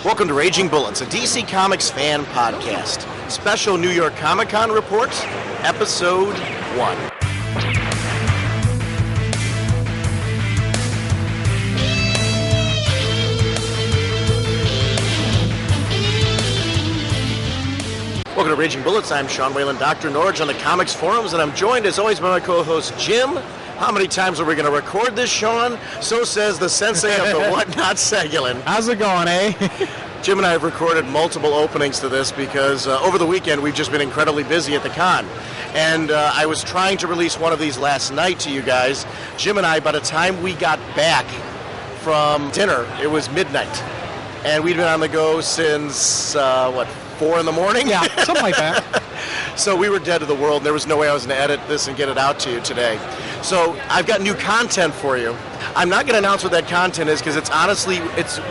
Welcome to Raging Bullets, a DC Comics fan podcast. Special New York Comic Con report, episode 1. Welcome to Raging Bullets. I'm Sean Whalen, drnorge on the comics forums, and I'm joined as always by my co-host Jim. How many times are we going to record this, Sean? So says the sensei of the Whatnot Segulin. How's it going, eh? Jim and I have recorded multiple openings to this because over the weekend we've just been incredibly busy at the con. And I was trying to release one of these last night to you guys. Jim and I, by the time we got back from dinner, it was midnight. And we'd been on the go since, 4 in the morning? Yeah, something like that. So we were dead to the world, and there was no way I was going to edit this and get it out to you today. So I've got new content for you. I'm not going to announce what that content is because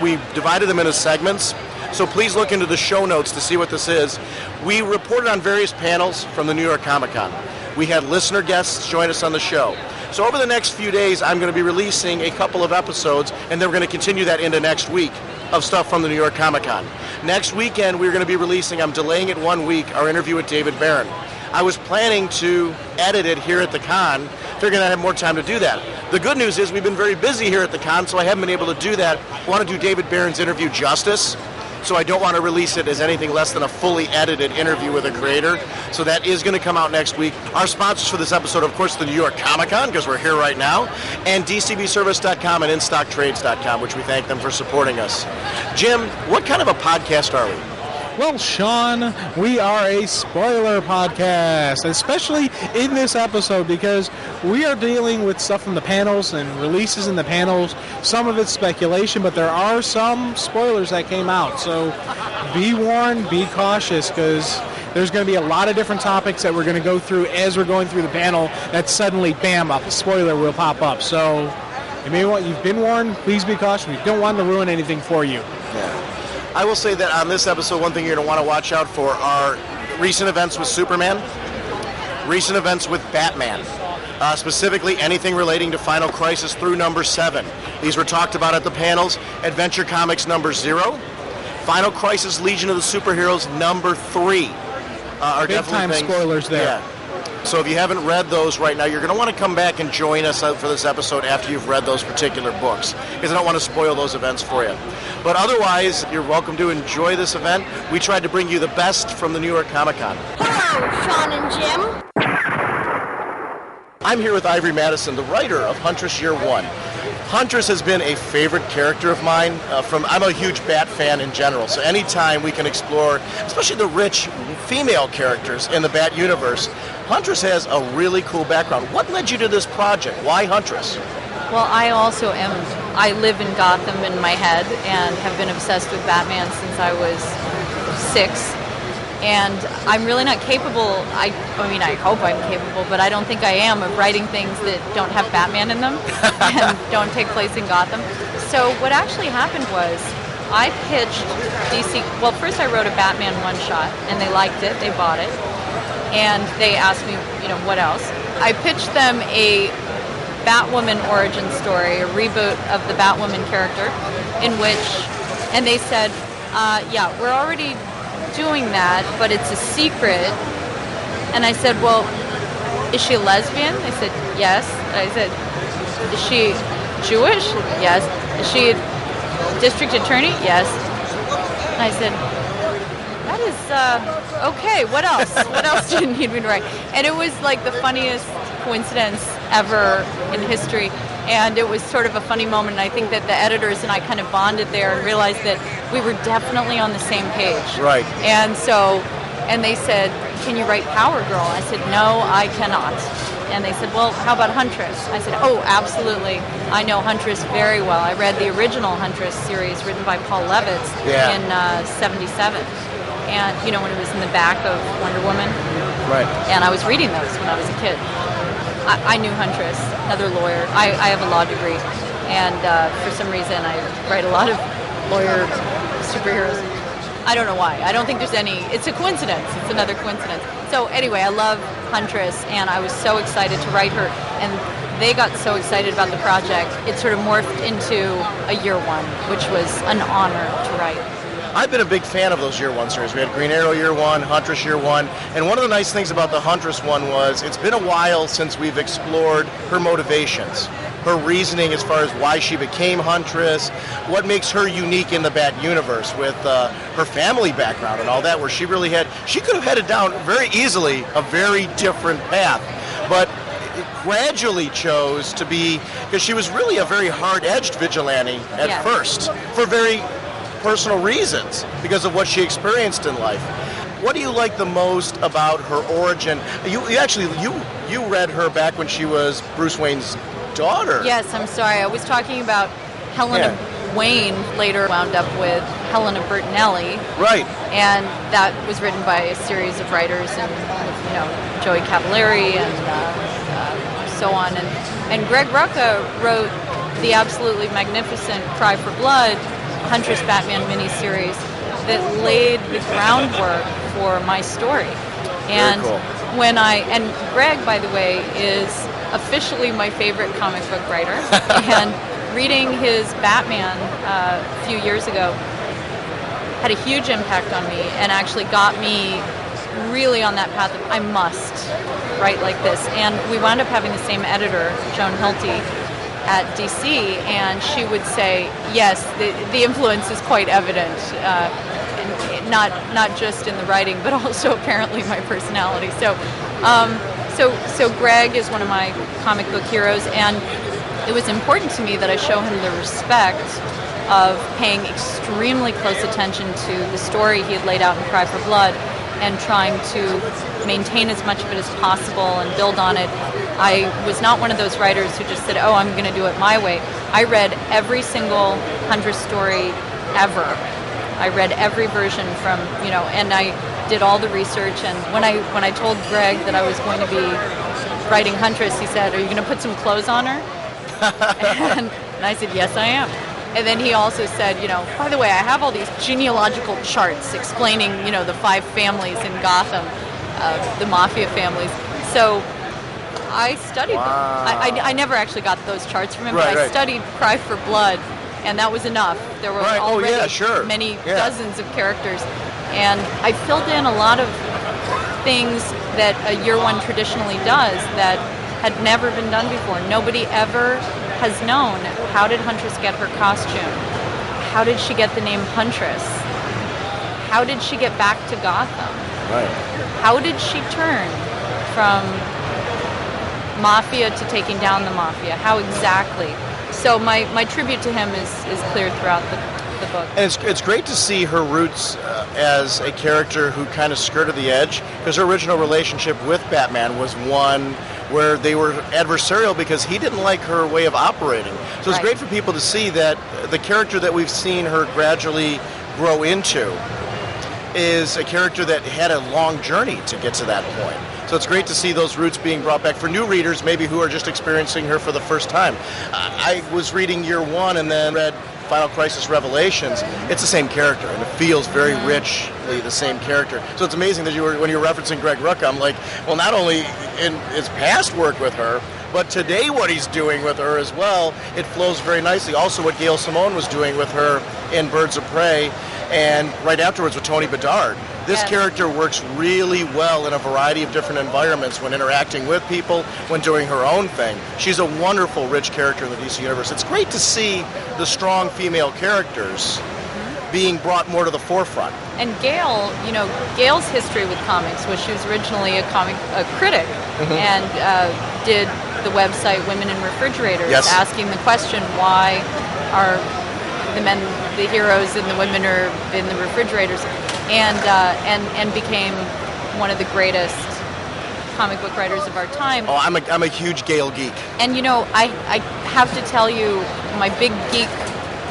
we divided them into segments. So please look into the show notes to see what this is. We reported on various panels from the New York Comic Con. We had listener guests join us on the show. So over the next few days, I'm going to be releasing a couple of episodes, and then we're going to continue that into next week of stuff from the New York Comic Con. Next weekend, we're going to be releasing, I'm delaying it 1 week, our interview with David Barron. I was planning to edit it here at the con, figuring I'd have more time to do that. The good news is we've been very busy here at the con, so I haven't been able to do that. I want to do David Barron's interview justice, so I don't want to release it as anything less than a fully edited interview with a creator. So that is going to come out next week. Our sponsors for this episode, of course, the New York Comic Con, because we're here right now, and DCBService.com and InStockTrades.com, which we thank them for supporting us. Jim, what kind of a podcast are we? Well, Sean, we are a spoiler podcast, especially in this episode because we are dealing with stuff from the panels and releases in the panels. Some of it's speculation, but there are some spoilers that came out. So be warned, be cautious, because there's going to be a lot of different topics that we're going to go through as we're going through the panel that suddenly, bam, a spoiler will pop up. So you've been warned, please be cautious. We don't want to ruin anything for you. Yeah. I will say that on this episode, one thing you're going to want to watch out for are recent events with Superman, recent events with Batman, specifically anything relating to Final Crisis through number 7. These were talked about at the panels. Adventure Comics number 0, Final Crisis Legion of the Superheroes number 3. Are big time spoilers there. Yeah. So if you haven't read those right now, you're going to want to come back and join us for this episode after you've read those particular books, because I don't want to spoil those events for you. But otherwise, you're welcome to enjoy this event. We tried to bring you the best from the New York Comic Con. Hello, Sean and Jim. I'm here with Ivory Madison, the writer of Huntress Year 1. Huntress has been a favorite character of mine. I'm a huge Bat fan in general, so anytime we can explore, especially the rich female characters in the Bat universe, Huntress has a really cool background. What led you to this project? Why Huntress? Well, I live in Gotham in my head and have been obsessed with Batman since I was 6. And I'm really not capable, I hope I'm capable, but I don't think I am of writing things that don't have Batman in them and don't take place in Gotham. So what actually happened was I pitched DC, well, first I wrote a Batman one-shot, and they liked it, they bought it, and they asked me, what else? I pitched them a Batwoman origin story, a reboot of the Batwoman character, and they said, we're already doing that, but it's a secret. And I said, well, is she a lesbian? They said, yes. I said, is she Jewish? Yes. Is she a district attorney? Yes. And I said, that is, okay, what else? What else do you need me to write? And it was like the funniest coincidence ever in history. And it was sort of a funny moment, and I think that the editors and I kind of bonded there and realized that we were definitely on the same page. Right. And they said, can you write Power Girl? I said, no, I cannot. And they said, well, how about Huntress? I said, oh, absolutely. I know Huntress very well. I read the original Huntress series written by Paul Levitz in 77. And, when it was in the back of Wonder Woman. Right. And I was reading those when I was a kid. I knew Huntress, another lawyer. I have a law degree, and for some reason I write a lot of lawyer superheroes. I don't know why. I don't think there's any. It's a coincidence. It's another coincidence. So anyway, I love Huntress, and I was so excited to write her, and they got so excited about the project, it sort of morphed into a year one, which was an honor to write. I've been a big fan of those Year 1 series. We had Green Arrow Year 1, Huntress Year 1, and one of the nice things about the Huntress one was it's been a while since we've explored her motivations, her reasoning as far as why she became Huntress, what makes her unique in the Bat universe with her family background and all that, where she could have headed down very easily a very different path, but gradually chose to be, because she was really a very hard-edged vigilante at first, for very personal reasons, because of what she experienced in life. What do you like the most about her origin? You read her back when she was Bruce Wayne's daughter. Yes, I'm sorry. I was talking about Helena Wayne, later wound up with Helena Bertinelli. Right. And that was written by a series of writers, and Joey Cavallari and so on. And Greg Rucka wrote the absolutely magnificent Cry for Blood Huntress Batman miniseries that laid the groundwork for my story. And very cool. And Greg, by the way, is officially my favorite comic book writer. And reading his Batman a few years ago had a huge impact on me and actually got me really on that path of I must write like this. And we wound up having the same editor, Joan Hilty, at DC, and she would say, yes, the influence is quite evident, and not just in the writing, but also apparently my personality. So Greg is one of my comic book heroes, and it was important to me that I show him the respect of paying extremely close attention to the story he had laid out in Cry for Blood and trying to maintain as much of it as possible and build on it. I was not one of those writers who just said, I'm going to do it my way. I read every single Huntress story ever. I read every version from, and I did all the research. And when I told Greg that I was going to be writing Huntress, he said, are you going to put some clothes on her? and I said, yes, I am. And then he also said, by the way, I have all these genealogical charts explaining, the 5 families in Gotham, the mafia families. So I studied them. I never actually got those charts from him, but I studied Cry for Blood, and that was enough. There were already many dozens of characters. And I filled in a lot of things that a Year 1 traditionally does that had never been done before. Nobody ever has known, how did Huntress get her costume? How did she get the name Huntress? How did she get back to Gotham? Right. How did she turn from mafia to taking down the mafia? How exactly? So my tribute to him is clear throughout the book. And it's great to see her roots as a character who kind of skirted the edge, because her original relationship with Batman was one where they were adversarial because he didn't like her way of operating. So it's great for people to see that the character that we've seen her gradually grow into is a character that had a long journey to get to that point. So it's great to see those roots being brought back for new readers, maybe who are just experiencing her for the first time. I was reading Year 1 and then read Final Crisis Revelations. It's the same character, and it feels very richly the same character. So it's amazing that when you were referencing Greg Rucka, I'm like, well, not only in his past work with her, but today what he's doing with her as well, it flows very nicely. Also what Gail Simone was doing with her in Birds of Prey, and right afterwards with Tony Bedard. This character works really well in a variety of different environments when interacting with people, when doing her own thing. She's a wonderful, rich character in the DC Universe. It's great to see the strong female characters being brought more to the forefront. And Gail, Gail's history with comics was she was originally a critic and did the website Women in Refrigerators, asking the question, why are the men the heroes and the women are in the refrigerators, and became one of the greatest comic book writers of our time. Oh, I'm a huge Gail geek. And I have to tell you, my big geek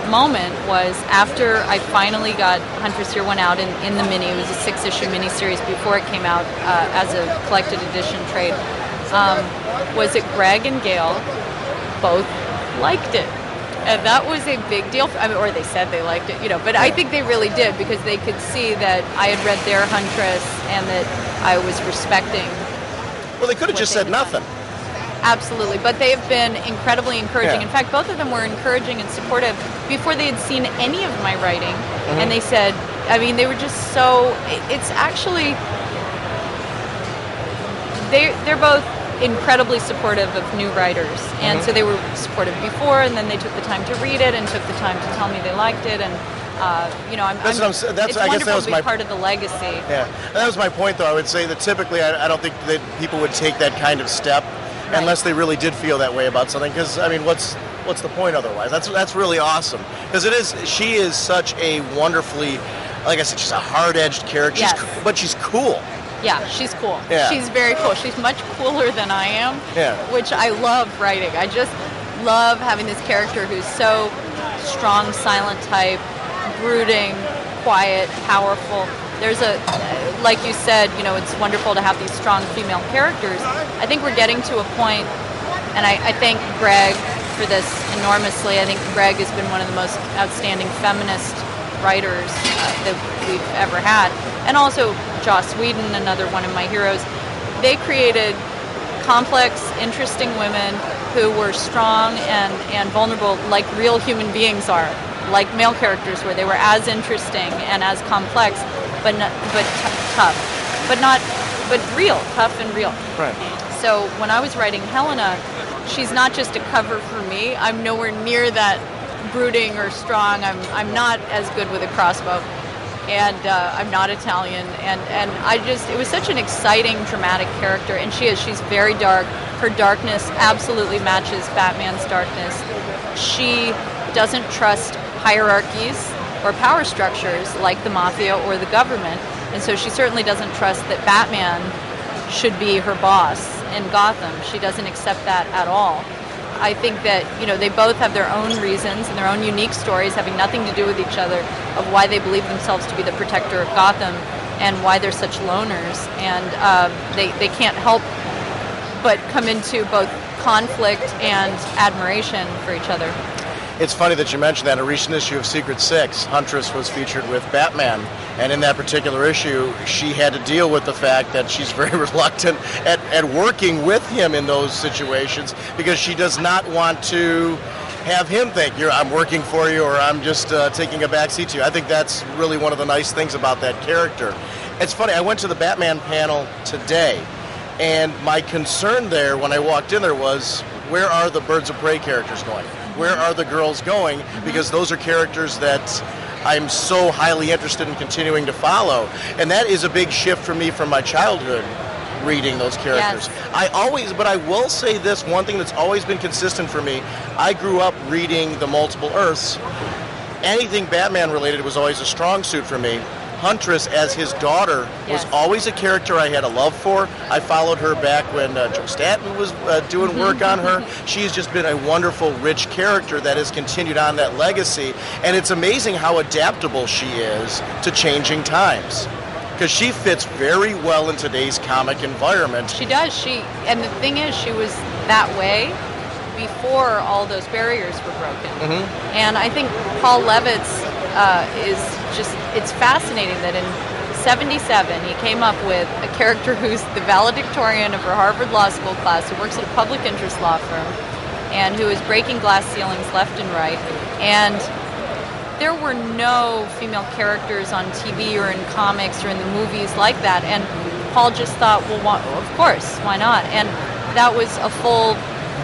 moment was after I finally got Huntress Year 1 out in the mini. It was a 6-issue miniseries before it came out as a collected edition trade. Was it Greg and Gail both liked it? And that was a big deal. Or they said they liked it, but I think they really did, because they could see that I had read their Huntress and that I was respecting. Well, they could have just said nothing. Absolutely, but they have been incredibly encouraging. In fact, both of them were encouraging and supportive before they had seen any of my writing, and they said, I mean, they were just so. It's actually they're both incredibly supportive of new writers, and so they were supportive before, and then they took the time to read it and took the time to tell me they liked it, and you know, It's I guess that was part of the legacy. Yeah, that was my point, though. I would say that typically, I don't think that people would take that kind of step unless they really did feel that way about something. Because I mean, what's the point otherwise? That's really awesome. Because she is such a wonderfully, like I said, she's a hard-edged character. Yes. But she's cool. Yeah, she's cool. Yeah. She's very cool. She's much cooler than I am, Yeah. which I love writing. I just love having this character who's so strong, silent type, brooding, quiet, powerful. There's like you said, you know, it's wonderful to have these strong female characters. I think we're getting to a point, and I thank Greg for this enormously. I think Greg has been one of the most outstanding feminist writers that we've ever had. And also Joss Whedon, another one of my heroes. They created complex, interesting women who were strong and vulnerable like real human beings are, like male characters were. They were as interesting and as complex, but tough, but real, tough and real. Right. So when I was writing Helena, she's not just a cover for me. I'm nowhere near that brooding or strong. I'm not as good with a crossbow, and I'm not Italian, and it was such an exciting, dramatic character, and she's very dark. Her darkness absolutely matches Batman's darkness. She doesn't trust hierarchies or power structures like the mafia or the government, and so she certainly doesn't trust that Batman should be her boss in Gotham. She doesn't accept that at all. I think that, you know, they both have their own reasons and their own unique stories having nothing to do with each other of why they believe themselves to be the protector of Gotham and why they're such loners, and they can't help but come into both conflict and admiration for each other. It's funny that you mentioned that. In a recent issue of Secret Six, Huntress was featured with Batman, and in that particular issue, she had to deal with the fact that she's very reluctant at working with him in those situations because she does not want to have him think, I'm working for you, or I'm just taking a backseat to you. I think that's really one of the nice things about that character. It's funny, I went to the Batman panel today, and my concern there when I walked in there was, where are the Birds of Prey characters going? Where are the girls going? Because those are characters that I'm so highly interested in continuing to follow. And that is a big shift for me from my childhood, reading those characters. Yes. But I will say this, one thing that's always been consistent for me, I grew up reading the Multiple Earths. Anything Batman related was always a strong suit for me. Huntress, as his daughter, was always a character I had a love for. I followed her back when Joe Staton was doing work on her. She's just been a wonderful, rich character that has continued on that legacy. And it's amazing how adaptable she is to changing times, because she fits very well in today's comic environment. She does. And the thing is, she was that way before all those barriers were broken. And I think Paul Levitz is just, it's fascinating that in 1977 he came up with a character who's the valedictorian of her Harvard Law School class, who works at a public interest law firm, and who is breaking glass ceilings left and right. And there were no female characters on TV or in comics or in the movies like that, and Paul just thought, well, of course, why not? And that was a full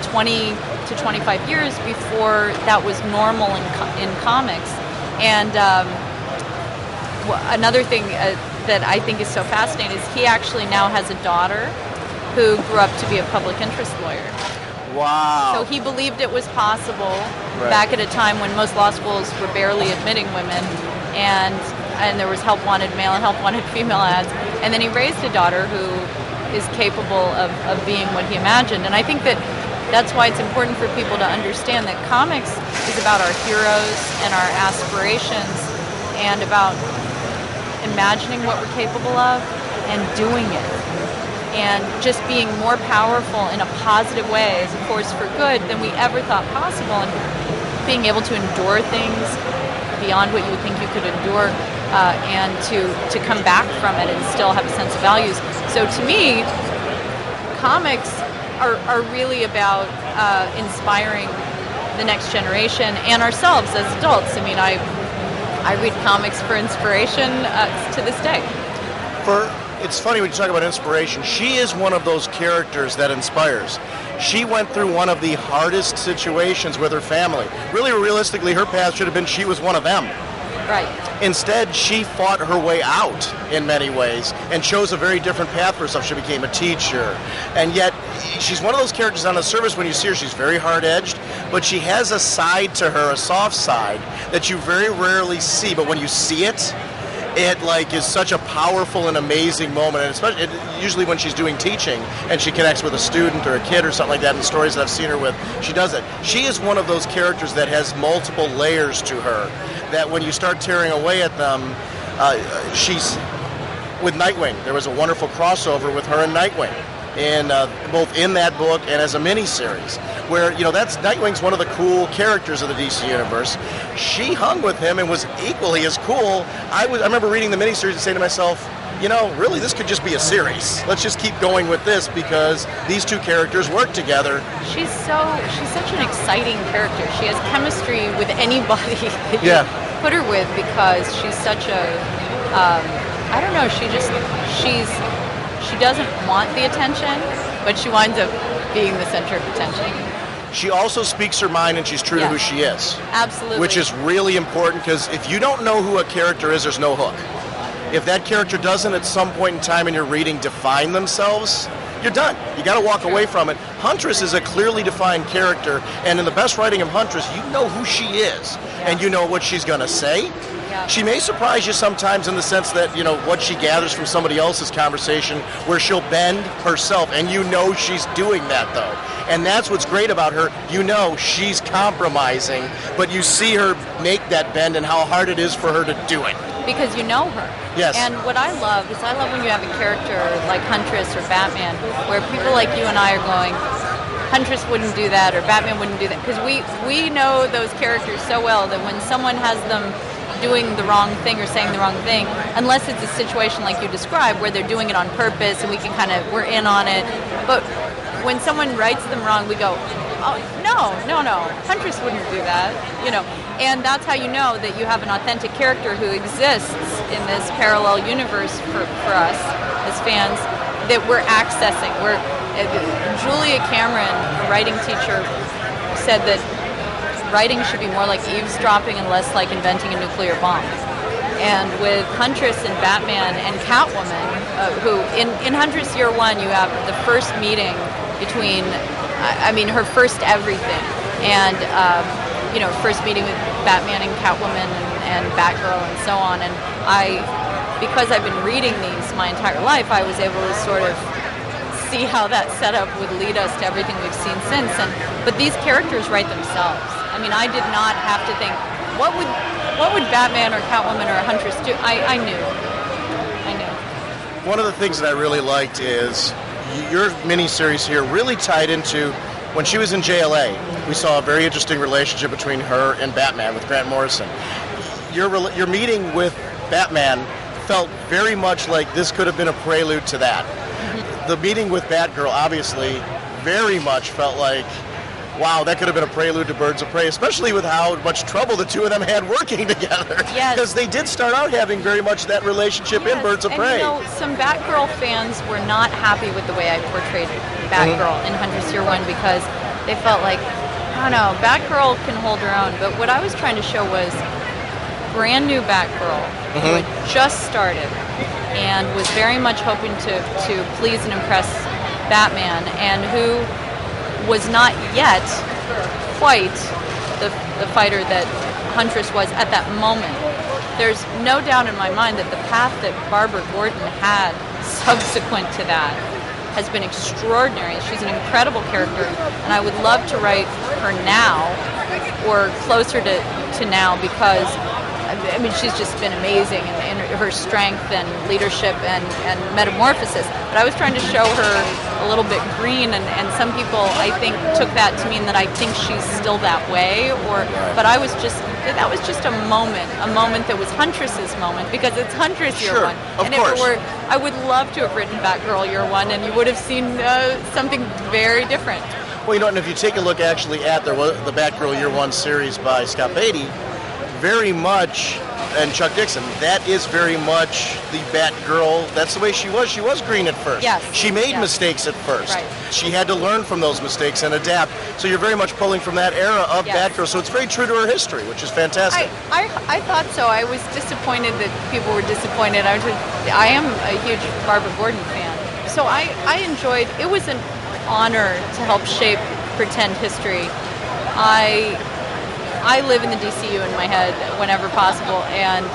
20 to 25 years before that was normal in comics. And another thing that I think is so fascinating is he actually now has a daughter who grew up to be a public interest lawyer. Wow. So he believed it was possible back at a time when most law schools were barely admitting women, and there was help wanted male and help wanted female ads. And then he raised a daughter who is capable of being what he imagined. And I think that's why it's important for people to understand that comics is about our heroes and our aspirations and about imagining what we're capable of and doing it. And just being more powerful in a positive way as a force for good than we ever thought possible, and being able to endure things beyond what you would think you could endure, and to come back from it and still have a sense of values. So to me, comics are really about inspiring the next generation and ourselves as adults. I mean, I read comics for inspiration to this day. It's funny when you talk about inspiration. She is one of those characters that inspires. She went through one of the hardest situations with her family. Really, realistically, her path should have been she was one of them. Right. Instead, she fought her way out in many ways and chose a very different path for herself. She became a teacher. And yet, she's one of those characters on the surface when you see her, she's very hard-edged, but she has a side to her, a soft side, that you very rarely see. But when you see it, it like is such a powerful and amazing moment, and especially usually when she's doing teaching and she connects with a student or a kid or something like that in the stories that I've seen her with, she does it. She is one of those characters that has multiple layers to her, that when you start tearing away at them, she's with Nightwing. There was a wonderful crossover with her and Nightwing, both in that book and as a miniseries, where that's Nightwing's one of the cool characters of the DC universe. She hung with him and was equally as cool. I remember reading the miniseries and saying to myself, really this could just be a series. Let's just keep going with this because these two characters work together. She's such an exciting character. She has chemistry with anybody that you put her with because she's such a I don't know. She doesn't want the attention, but she winds up being the center of attention. She also speaks her mind, and she's true to who she is. Absolutely. Which is really important, because if you don't know who a character is, there's no hook. If that character doesn't, at some point in time in your reading, define themselves, you're done. You got to walk away from it. Huntress is a clearly defined character, and in the best writing of Huntress, you know who she is, and you know what she's going to say. Yeah. She may surprise you sometimes in the sense that, what she gathers from somebody else's conversation, where she'll bend herself, and she's doing that, though. And that's what's great about her. She's compromising, but you see her make that bend and how hard it is for her to do it. Because you know her. Yes. And what I love when you have a character like Huntress or Batman, where people like you and I are going, Huntress wouldn't do that, or Batman wouldn't do that. Because we know those characters so well that when someone has them doing the wrong thing or saying the wrong thing, unless it's a situation like you described where they're doing it on purpose and we're in on it. But when someone writes them wrong, we go, oh, no, Huntress wouldn't do that, And that's how you know that you have an authentic character who exists in this parallel universe for us as fans that we're accessing. Julia Cameron, a writing teacher, said that writing should be more like eavesdropping and less like inventing a nuclear bomb. And with Huntress and Batman and Catwoman, who in Huntress Year 1 you have the first meeting between, her first everything, and first meeting with Batman and Catwoman and Batgirl and so on. And because I've been reading these my entire life, I was able to sort of see how that setup would lead us to everything we've seen since. But these characters write themselves. I did not have to think, what would Batman or Catwoman or Huntress do? I knew. One of the things that I really liked is your miniseries here really tied into when she was in JLA. We saw a very interesting relationship between her and Batman with Grant Morrison. Your meeting with Batman felt very much like this could have been a prelude to that. Mm-hmm. The meeting with Batgirl obviously very much felt like, wow, that could have been a prelude to Birds of Prey, especially with how much trouble the two of them had working together. Yes. Because they did start out having very much that relationship in Birds of Prey. Some Batgirl fans were not happy with the way I portrayed Batgirl in Huntress Year 1 because they felt like, I don't know, Batgirl can hold her own. But what I was trying to show was brand new Batgirl who had just started and was very much hoping to please and impress Batman, and who was not yet quite the fighter that Huntress was at that moment. There's no doubt in my mind that the path that Barbara Gordon had subsequent to that has been extraordinary. She's an incredible character, and I would love to write her now or closer to now, because she's just been amazing in her strength and leadership and metamorphosis. But I was trying to show her a little bit green, and some people, I think, took that to mean that I think she's still that way. But that was just a moment that was Huntress's moment, because it's Huntress Year 1. And if it were, I would love to have written Batgirl Year 1, and you would have seen something very different. Well, and if you take a look actually at the Batgirl Year 1 series by Scott Beatty, very much and Chuck Dixon, that is very much the Batgirl. That's the way she was. She was green at first. Yes. She made Yes. mistakes at first. Right. She had to learn from those mistakes and adapt. So you're very much pulling from that era of Yes. Batgirl. So it's very true to her history, which is fantastic. I thought so. I was disappointed that people were disappointed. I am a huge Barbara Gordon fan. So I enjoyed, it was an honor to help shape pretend history. I live in the DCU in my head whenever possible, and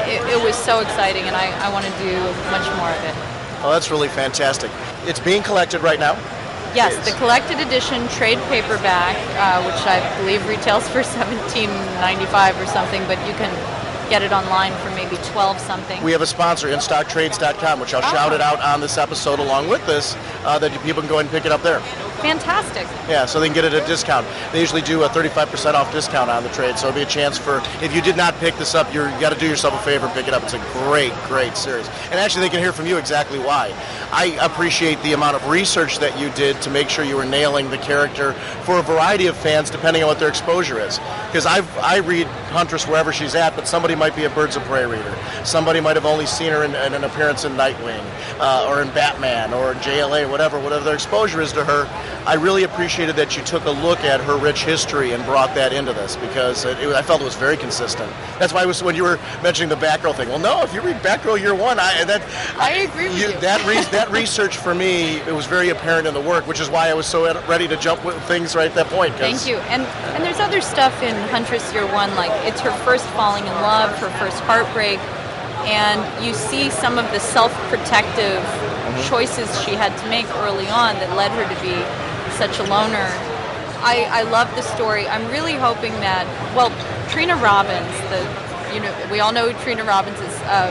it was so exciting, and I want to do much more of it. Oh, that's really fantastic. It's being collected right now. Yes, the collected edition trade paperback, which I believe retails for $17.95 or something, but you can get it online for maybe $12 something. We have a sponsor, InStockTrades.com, which I'll shout it out on this episode along with this, that people can go ahead and pick it up there. Fantastic. Yeah, so they can get it at a discount. They usually do a 35% off discount on the trade, so it'll be a chance for, if you did not pick this up, you got to do yourself a favor and pick it up. It's a great, great series. And actually, they can hear from you exactly why. I appreciate the amount of research that you did to make sure you were nailing the character for a variety of fans, depending on what their exposure is. Because I read Huntress wherever she's at, but somebody might be a Birds of Prey reader. Somebody might have only seen her in an appearance in Nightwing, or in Batman, or JLA, whatever their exposure is to her. I really appreciated that you took a look at her rich history and brought that into this, because I felt it was very consistent. That's why when you were mentioning the Batgirl thing, well, no, if you read Batgirl Year One, I agree with you. That research for me, it was very apparent in the work, which is why I was so ready to jump with things right at that point. Thank you. And there's other stuff in Huntress Year One, like it's her first falling in love, her first heartbreak, and you see some of the self-protective choices she had to make early on that led her to be such a loner. I love the story. I'm really hoping that, well, Trina Robbins, we all know who Trina Robbins is, a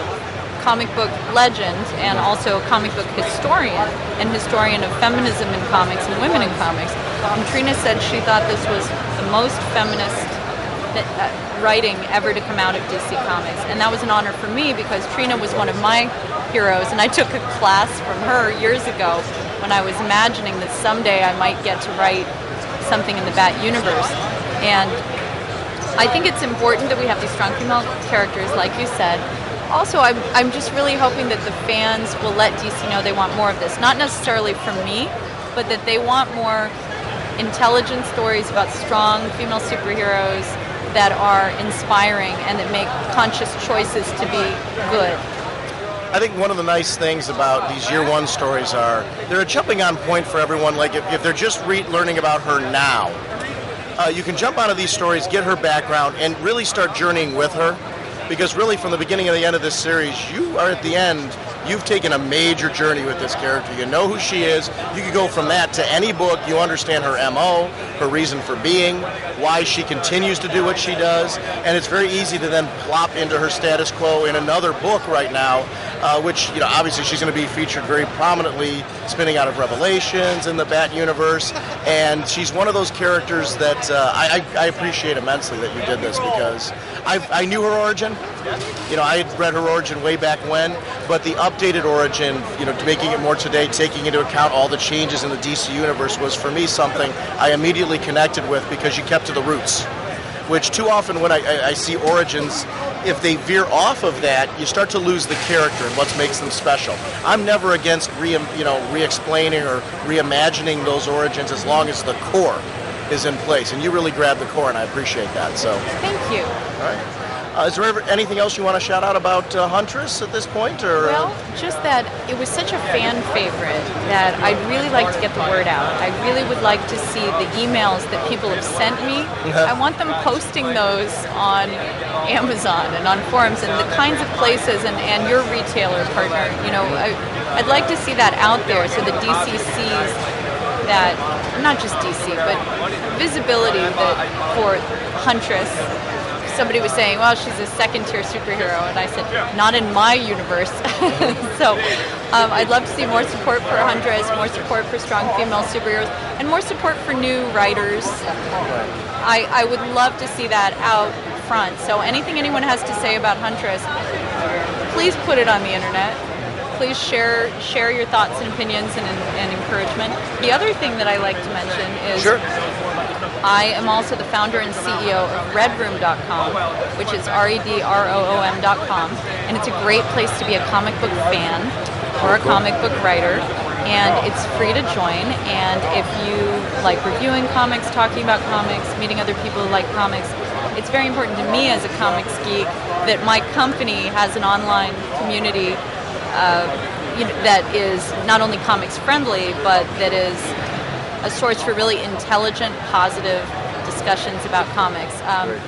comic book legend and also a comic book historian of feminism in comics and women in comics. And Trina said she thought this was the most feminist writing ever to come out of DC Comics, and that was an honor for me because Trina was one of my heroes, and I took a class from her years ago when I was imagining that someday I might get to write something in the Bat universe. And I think it's important that we have these strong female characters, like you said. Also, I'm just really hoping that the fans will let DC know they want more of this, not necessarily from me, but that they want more intelligent stories about strong female superheroes that are inspiring and that make conscious choices to be good. I think one of the nice things about these Year One stories are they're a jumping on point for everyone. Like if they're just learning about her now, you can jump out of these stories, get her background, and really start journeying with her. Because really from the beginning to the end of this series, you are at the end, you've taken a major journey with this character. You know who she is. You can go from that to any book. You understand her MO, her reason for being, why she continues to do what she does. And it's very easy to then plop into her status quo in another book right now, which, obviously she's going to be featured very prominently spinning out of Revelations in the Bat universe. And she's one of those characters that I appreciate immensely that you did this, because I knew her origin. I had read her origin way back when, but the updated origin, making it more today, taking into account all the changes in the DC universe was for me something I immediately connected with, because you kept to the roots, which too often when I see origins, if they veer off of that, you start to lose the character and what makes them special. I'm never against re-explaining or reimagining those origins as long as the core is in place, and you really grabbed the core, and I appreciate that. So thank you. All right. Is there anything else you want to shout out about Huntress at this point? Or well, just that it was such a fan favorite that I'd really like to get the word out. I really would like to see the emails that people have sent me. I want them posting those on Amazon and on forums and the kinds of places and your retailer partner. I'd like to see that out there so that DC sees that, not just DC, but visibility for Huntress. Somebody was saying, well, she's a second-tier superhero, and I said, not in my universe. So I'd love to see more support for Huntress, more support for strong female superheroes, and more support for new writers. I would love to see that out front. So anything anyone has to say about Huntress, please put it on the internet. Please share your thoughts and opinions and encouragement. The other thing that I like to mention is I am also the founder and CEO of redroom.com, which is redroom.com, and it's a great place to be a comic book fan or a comic book writer, and it's free to join. And if you like reviewing comics, talking about comics, meeting other people who like comics, it's very important to me as a comics geek that my company has an online community that is not only comics friendly, but that is a source for really intelligent, positive discussions about comics.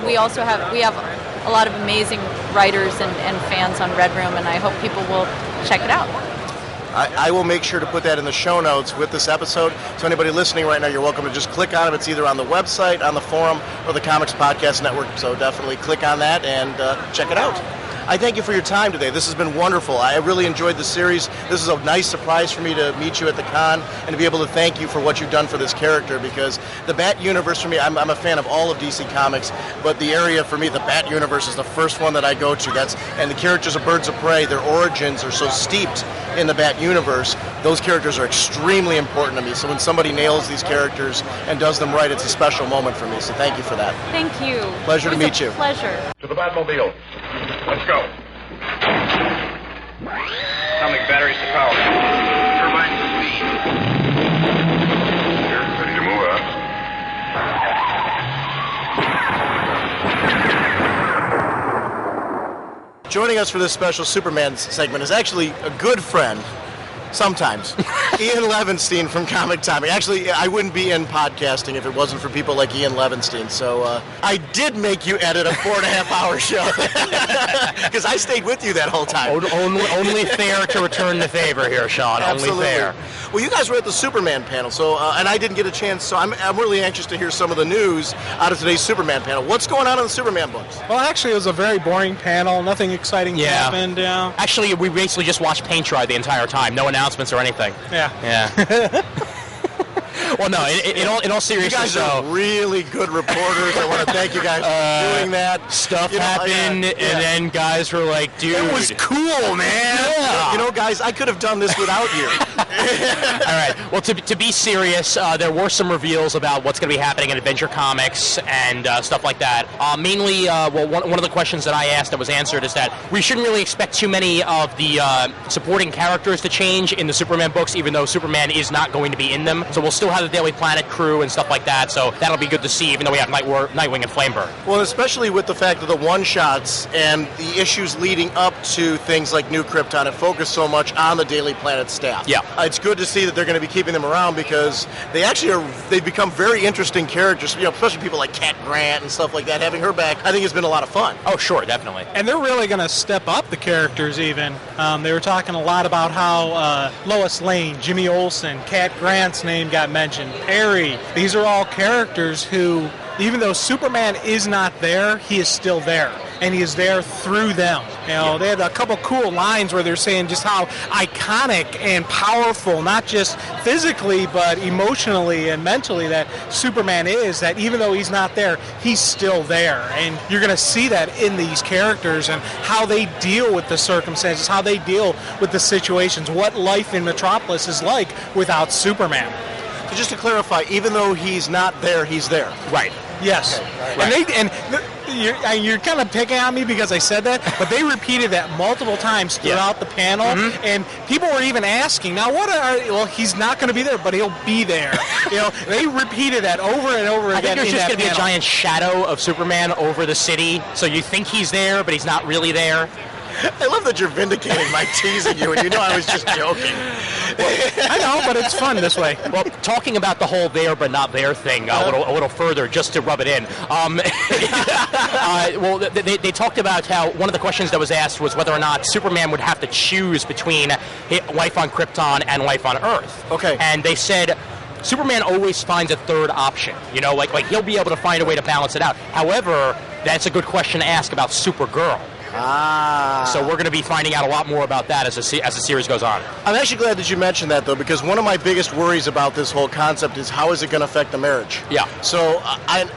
We have a lot of amazing writers and fans on Red Room, and I hope people will check it out. I will make sure to put that in the show notes with this episode. So anybody listening right now, you're welcome to just click on it. It's either on the website, on the forum, or the Comics Podcast Network. So definitely click on that and check it out. I thank you for your time today. This has been wonderful. I really enjoyed the series. This is a nice surprise for me to meet you at the con and to be able to thank you for what you've done for this character, because the Bat Universe for me, I'm a fan of all of DC Comics, but the area for me, the Bat Universe, is the first one that I go to. And the characters of Birds of Prey, their origins are so steeped in the Bat Universe. Those characters are extremely important to me. So when somebody nails these characters and does them right, it's a special moment for me. So thank you for that. Thank you. Pleasure to meet you. Pleasure. To the Batmobile. Let's go. Atomic batteries to power. Turbines to speed. Here, ready to move up. Joining us for this special Superman segment is actually a good friend, sometimes, Ian Levenstein from Comic Timing. Actually, I wouldn't be in podcasting if it wasn't for people like Ian Levenstein. So I did make you edit a 4.5-hour show because I stayed with you that whole time. Only fair to return the favor here, Sean. Absolutely. Only fair. Well, you guys were at the Superman panel, so and I didn't get a chance, so I'm really anxious to hear some of the news out of today's Superman panel. What's going on in the Superman books? Well, actually, it was a very boring panel. Nothing exciting happened. Actually, we basically just watched paint dry the entire time. No announcements or anything. Yeah. Well, no, in all seriousness, you guys are really good reporters. I want to thank you guys for doing that. Stuff happened, and then guys were like, dude. It was cool, man. Yeah. You know, guys, I could have done this without you. All right. Well, to be serious, there were some reveals about what's going to be happening in Adventure Comics and stuff like that. Mainly, one of the questions that I asked that was answered is that we shouldn't really expect too many of the supporting characters to change in the Superman books, even though Superman is not going to be in them. So we'll still have the Daily Planet crew and stuff like that, so that'll be good to see, even though we have Nightwing and Flamebird. Well, especially with the fact of the one-shots and the issues leading up to things like New Krypton, it focused so much on the Daily Planet staff. Yeah. It's good to see that they're going to be keeping them around because they've become very interesting characters, especially people like Cat Grant and stuff like that. Having her back, I think has been a lot of fun. Oh, sure, definitely. And they're really going to step up the characters even. They were talking a lot about how Lois Lane, Jimmy Olsen, Cat Grant's name got mentioned, Perry. These are all characters who, even though Superman is not there, he is still there. And he is there through them. They had a couple cool lines where they're saying just how iconic and powerful, not just physically, but emotionally and mentally, that Superman is, that even though he's not there, he's still there. And you're going to see that in these characters and how they deal with the circumstances, how they deal with the situations, what life in Metropolis is like without Superman. So just to clarify, even though he's not there, he's there. Right. Yes. Right. And you're kind of picking on me because I said that, but they repeated that multiple times throughout the panel, and people were even asking, now well, he's not going to be there, but he'll be there. They repeated that over and over again. I think there's just going to be a panel. giant shadow of Superman over the city, so you think he's there, but he's not really there. I love that you're vindicating my teasing you, and you know I was just joking. I know, but it's fun this way. Well, talking about the whole there but not there thing a little further, just to rub it in. They talked about how one of the questions that was asked was whether or not Superman would have to choose between life on Krypton and life on Earth. Okay. And they said Superman always finds a third option. Like he'll be able to find a way to balance it out. However, that's a good question to ask about Supergirl. So we're going to be finding out a lot more about that as the series goes on. I'm actually glad that you mentioned that, though, because one of my biggest worries about this whole concept is how is it going to affect the marriage? Yeah. So,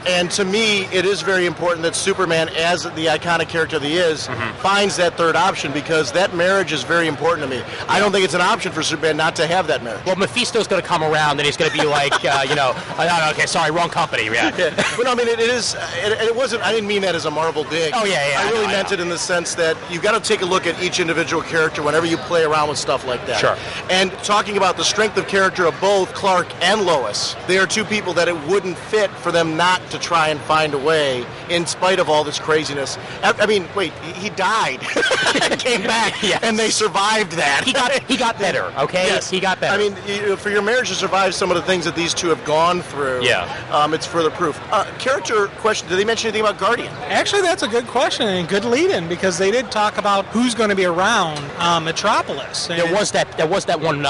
and to me, it is very important that Superman, as the iconic character that he is, finds that third option, because that marriage is very important to me. I don't think it's an option for Superman not to have that marriage. Well, Mephisto's going to come around and he's going to be like, okay, sorry, wrong company. Yeah. But no, I mean, it wasn't, I didn't mean that as a Marvel dig. Oh, yeah. I really meant it in the sense that you've got to take a look at each individual character whenever you play around with stuff like that. Sure. And talking about the strength of character of both Clark and Lois, they are two people that it wouldn't fit for them not to try and find a way in spite of all this craziness. I mean, wait, he died and came back, and they survived that. He got better, okay? Yes. He got better. I mean, for your marriage to survive some of the things that these two have gone through, it's further proof. Character question, did they mention anything about Guardian? Actually, that's a good question and good lead-in, because they did talk about who's going to be around Metropolis. And there was that one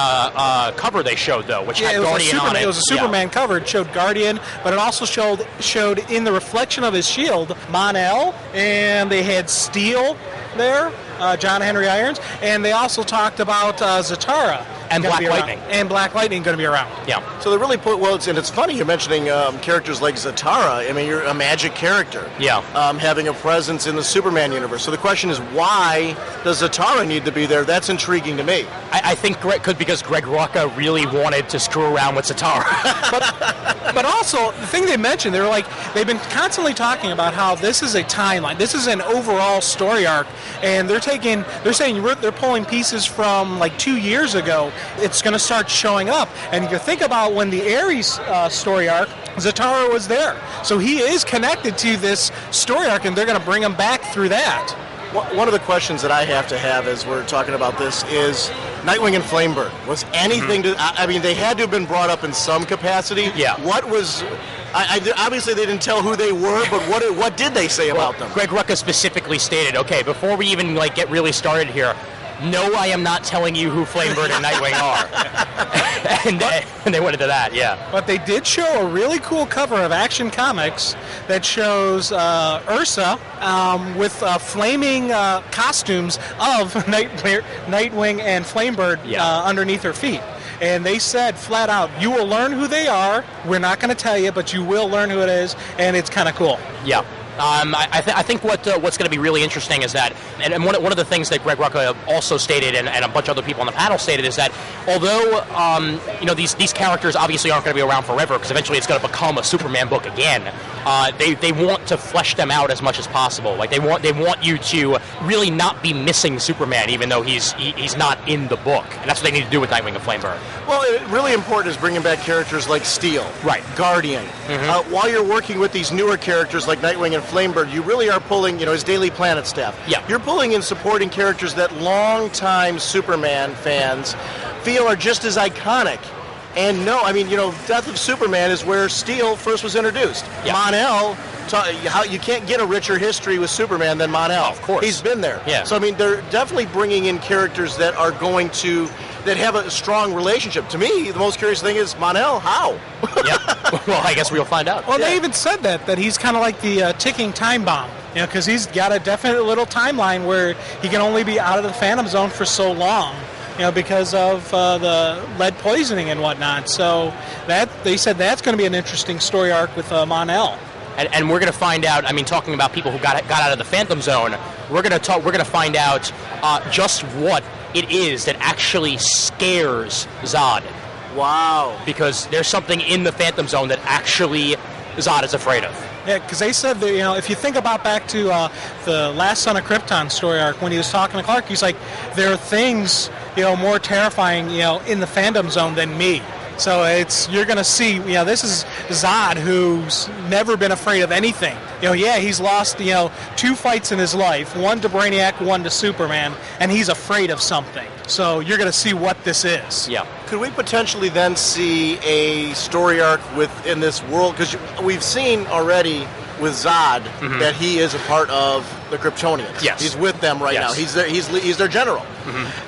cover they showed, though, which had Guardian on it. It was a Superman cover. It showed Guardian, but it also showed in the reflection of his shield Mon-El, and they had Steel there, John Henry Irons, and they also talked about Zatara. And Black Lightning. And Black Lightning going to be around. Yeah. So they really put, and it's funny you're mentioning characters like Zatara. I mean, you're a magic character. Yeah. Having a presence in the Superman universe. So the question is, why does Zatara need to be there? That's intriguing to me. I think because Greg Rucka really wanted to screw around with Zatara. But also, the thing they mentioned, they've been constantly talking about how this is a timeline. This is an overall story arc, and they're saying they're pulling pieces from like 2 years ago. It's going to start showing up. And you think about when the Ares story arc, Zatara was there. So he is connected to this story arc, and they're going to bring him back through that. One of the questions that I have to have as we're talking about this is Nightwing and Flamebird. Was anything I mean, they had to have been brought up in some capacity. Yeah. What was... obviously, they didn't tell who they were, but what did they say about them? Greg Rucka specifically stated, okay, before we even get really started here, no, I am not telling you who Flamebird and Nightwing are. and they went into that, yeah. But they did show a really cool cover of Action Comics that shows Ursa with flaming costumes of Nightwing and Flamebird underneath her feet. And they said flat out, you will learn who they are. We're not going to tell you, but you will learn who it is, and it's kind of cool. Yeah. I think what's going to be really interesting is that, and one of the things that Greg Rucka also stated, and a bunch of other people on the panel stated, is that although these characters obviously aren't going to be around forever, because eventually it's going to become a Superman book again, they want to flesh them out as much as possible. Like they want you to really not be missing Superman, even though he's not in the book, and that's what they need to do with Nightwing and Flamebird. Well, really important is bringing back characters like Steel, right, Guardian. While you're working with these newer characters like Nightwing and Flamebird, you really are pulling, his Daily Planet staff. Yeah. You're pulling in supporting characters that longtime Superman fans feel are just as iconic. And no, I mean, Death of Superman is where Steel first was introduced. Yeah. Mon-El, you can't get a richer history with Superman than Mon-El. Of course. He's been there. Yeah. So, I mean, they're definitely bringing in characters that are going to, that have a strong relationship. To me, the most curious thing is Mon-El, how? Yeah. Well, I guess we'll find out. Well, they even said that he's kind of like the ticking time bomb. Because he's got a definite little timeline where he can only be out of the Phantom Zone for so long. Because of the lead poisoning and whatnot. So they said that's going to be an interesting story arc with Mon-El. And we're going to find out. I mean, talking about people who got out of the Phantom Zone, we're going to find out just what it is that actually scares Zod. Wow! Because there's something in the Phantom Zone that actually Zod is afraid of. Yeah, because they said that, if you think about back to the Last Son of Krypton story arc, when he was talking to Clark, he's like, there are things, more terrifying, in the Phantom Zone than me. So you're going to see, this is Zod, who's never been afraid of anything. He's lost, 2 fights in his life, one to Brainiac, one to Superman, and he's afraid of something. So you're going to see what this is. Yeah. Could we potentially then see a story arc within this world? Because we've seen already with Zod that he is a part of the Kryptonians. Yes. He's with them right now. He's their general.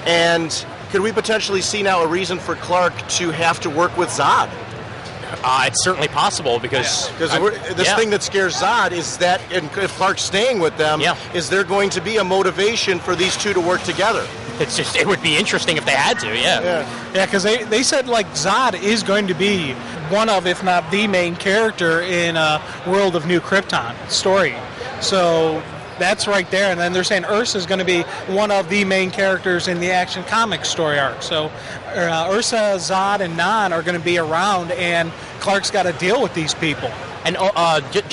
And could we potentially see now a reason for Clark to have to work with Zod? It's certainly possible because this thing that scares Zod is that if Clark's staying with them, is there going to be a motivation for these two to work together? It would be interesting if they had to, Yeah, because they said, like, Zod is going to be one of, if not the main character in World of New Krypton story. So that's right there. And then they're saying Ursa is going to be one of the main characters in the Action Comics story arc. So Ursa, Zod, and Nan are going to be around, and Clark's got to deal with these people. And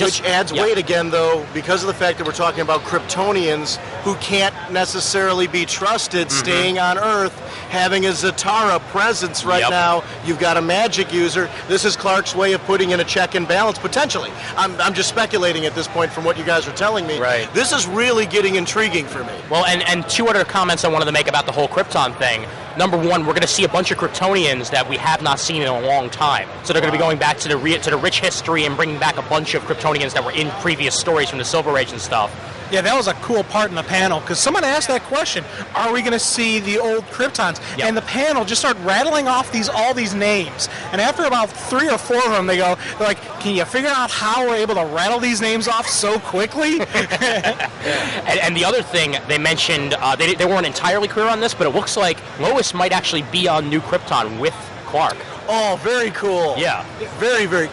which adds weight again, though, because of the fact that we're talking about Kryptonians who can't necessarily be trusted staying on Earth, having a Zatara presence right now. You've got a magic user. This is Clark's way of putting in a check and balance, potentially. I'm just speculating at this point from what you guys are telling me. Right. This is really getting intriguing for me. Well, and two other comments I wanted to make about the whole Krypton thing. Number one, we're going to see a bunch of Kryptonians that we have not seen in a long time. So they're going to be going back to the rich history and bringing back a bunch of Kryptonians that were in previous stories from the Silver Age and stuff. Yeah, that was a cool part in the panel, because someone asked that question, are we going to see the old Kryptons? Yep. And the panel just started rattling off all these names. And after about 3 or 4 of them, they're like, can you figure out how we're able to rattle these names off so quickly? And the other thing they mentioned, they weren't entirely clear on this, but it looks like Lois might actually be on New Krypton with Clark. Oh, very cool. Yeah. Very, very.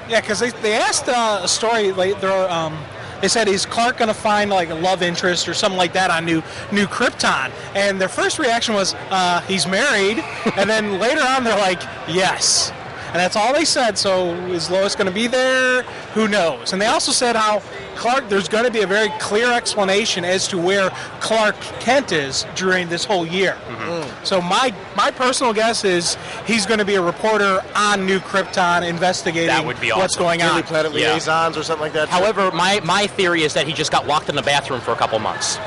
Yeah, because they asked a story later. They said, is Clark going to find like a love interest or something like that on New Krypton? And their first reaction was, he's married. And then later on, they're like, yes. And that's all they said. So is Lois going to be there? Who knows? And they also said how there's going to be a very clear explanation as to where Clark Kent is during this whole year. So my personal guess is he's going to be a reporter on New Krypton investigating that would be awesome. What's going on. Daily Planet liaisons or something like that. However, my theory is that he just got locked in the bathroom for a couple months.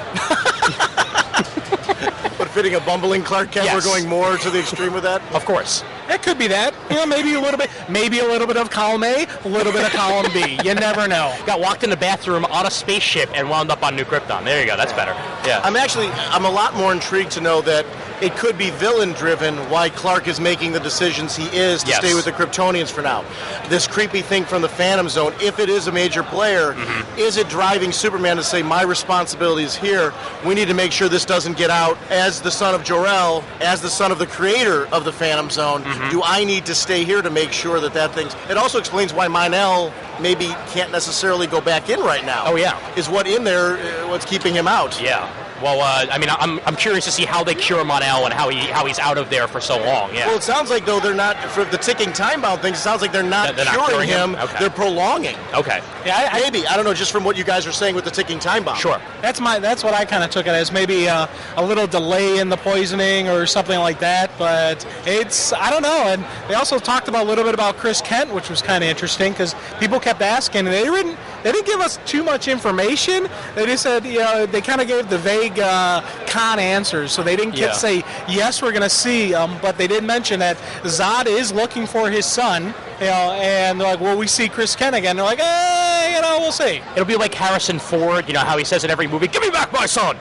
But fitting a bumbling Clark Kent, we're going more to the extreme with that? Of course. It could be that. Maybe a little bit of column A, a little bit of column B. You never know. Got locked in the bathroom on a spaceship and wound up on New Krypton. There you go. That's better. Yeah. I'm a lot more intrigued to know that it could be villain-driven why Clark is making the decisions he is to stay with the Kryptonians for now. This creepy thing from the Phantom Zone, if it is a major player, is it driving Superman to say, my responsibility is here, we need to make sure this doesn't get out. As the son of Jor-El, as the son of the creator of the Phantom Zone, do I need to stay here to make sure that thing's... It also explains why Mon-El maybe can't necessarily go back in right now. Oh, yeah. Is what in there, what's keeping him out. Yeah. Well, I'm curious to see how they cure Mon-El and how he's out of there for so long. Yeah. Well, it sounds like though they're not for the ticking time bomb things. It sounds like they're not curing him. Okay. They're prolonging. Okay. Yeah, maybe I don't know. Just from what you guys are saying with the ticking time bomb. Sure. That's what I kind of took it as, maybe a little delay in the poisoning or something like that. But I don't know. And they also talked a little bit about Chris Kent, which was kind of interesting because people kept asking, and they didn't give us too much information. They just said, they kind of gave the vague con answers, so they didn't say yes, we're going to see, but they did mention that Zod is looking for his son, and they're like, will we see Chris Kent again? They're like, we'll see. It'll be like Harrison Ford, how he says in every movie, give me back my son.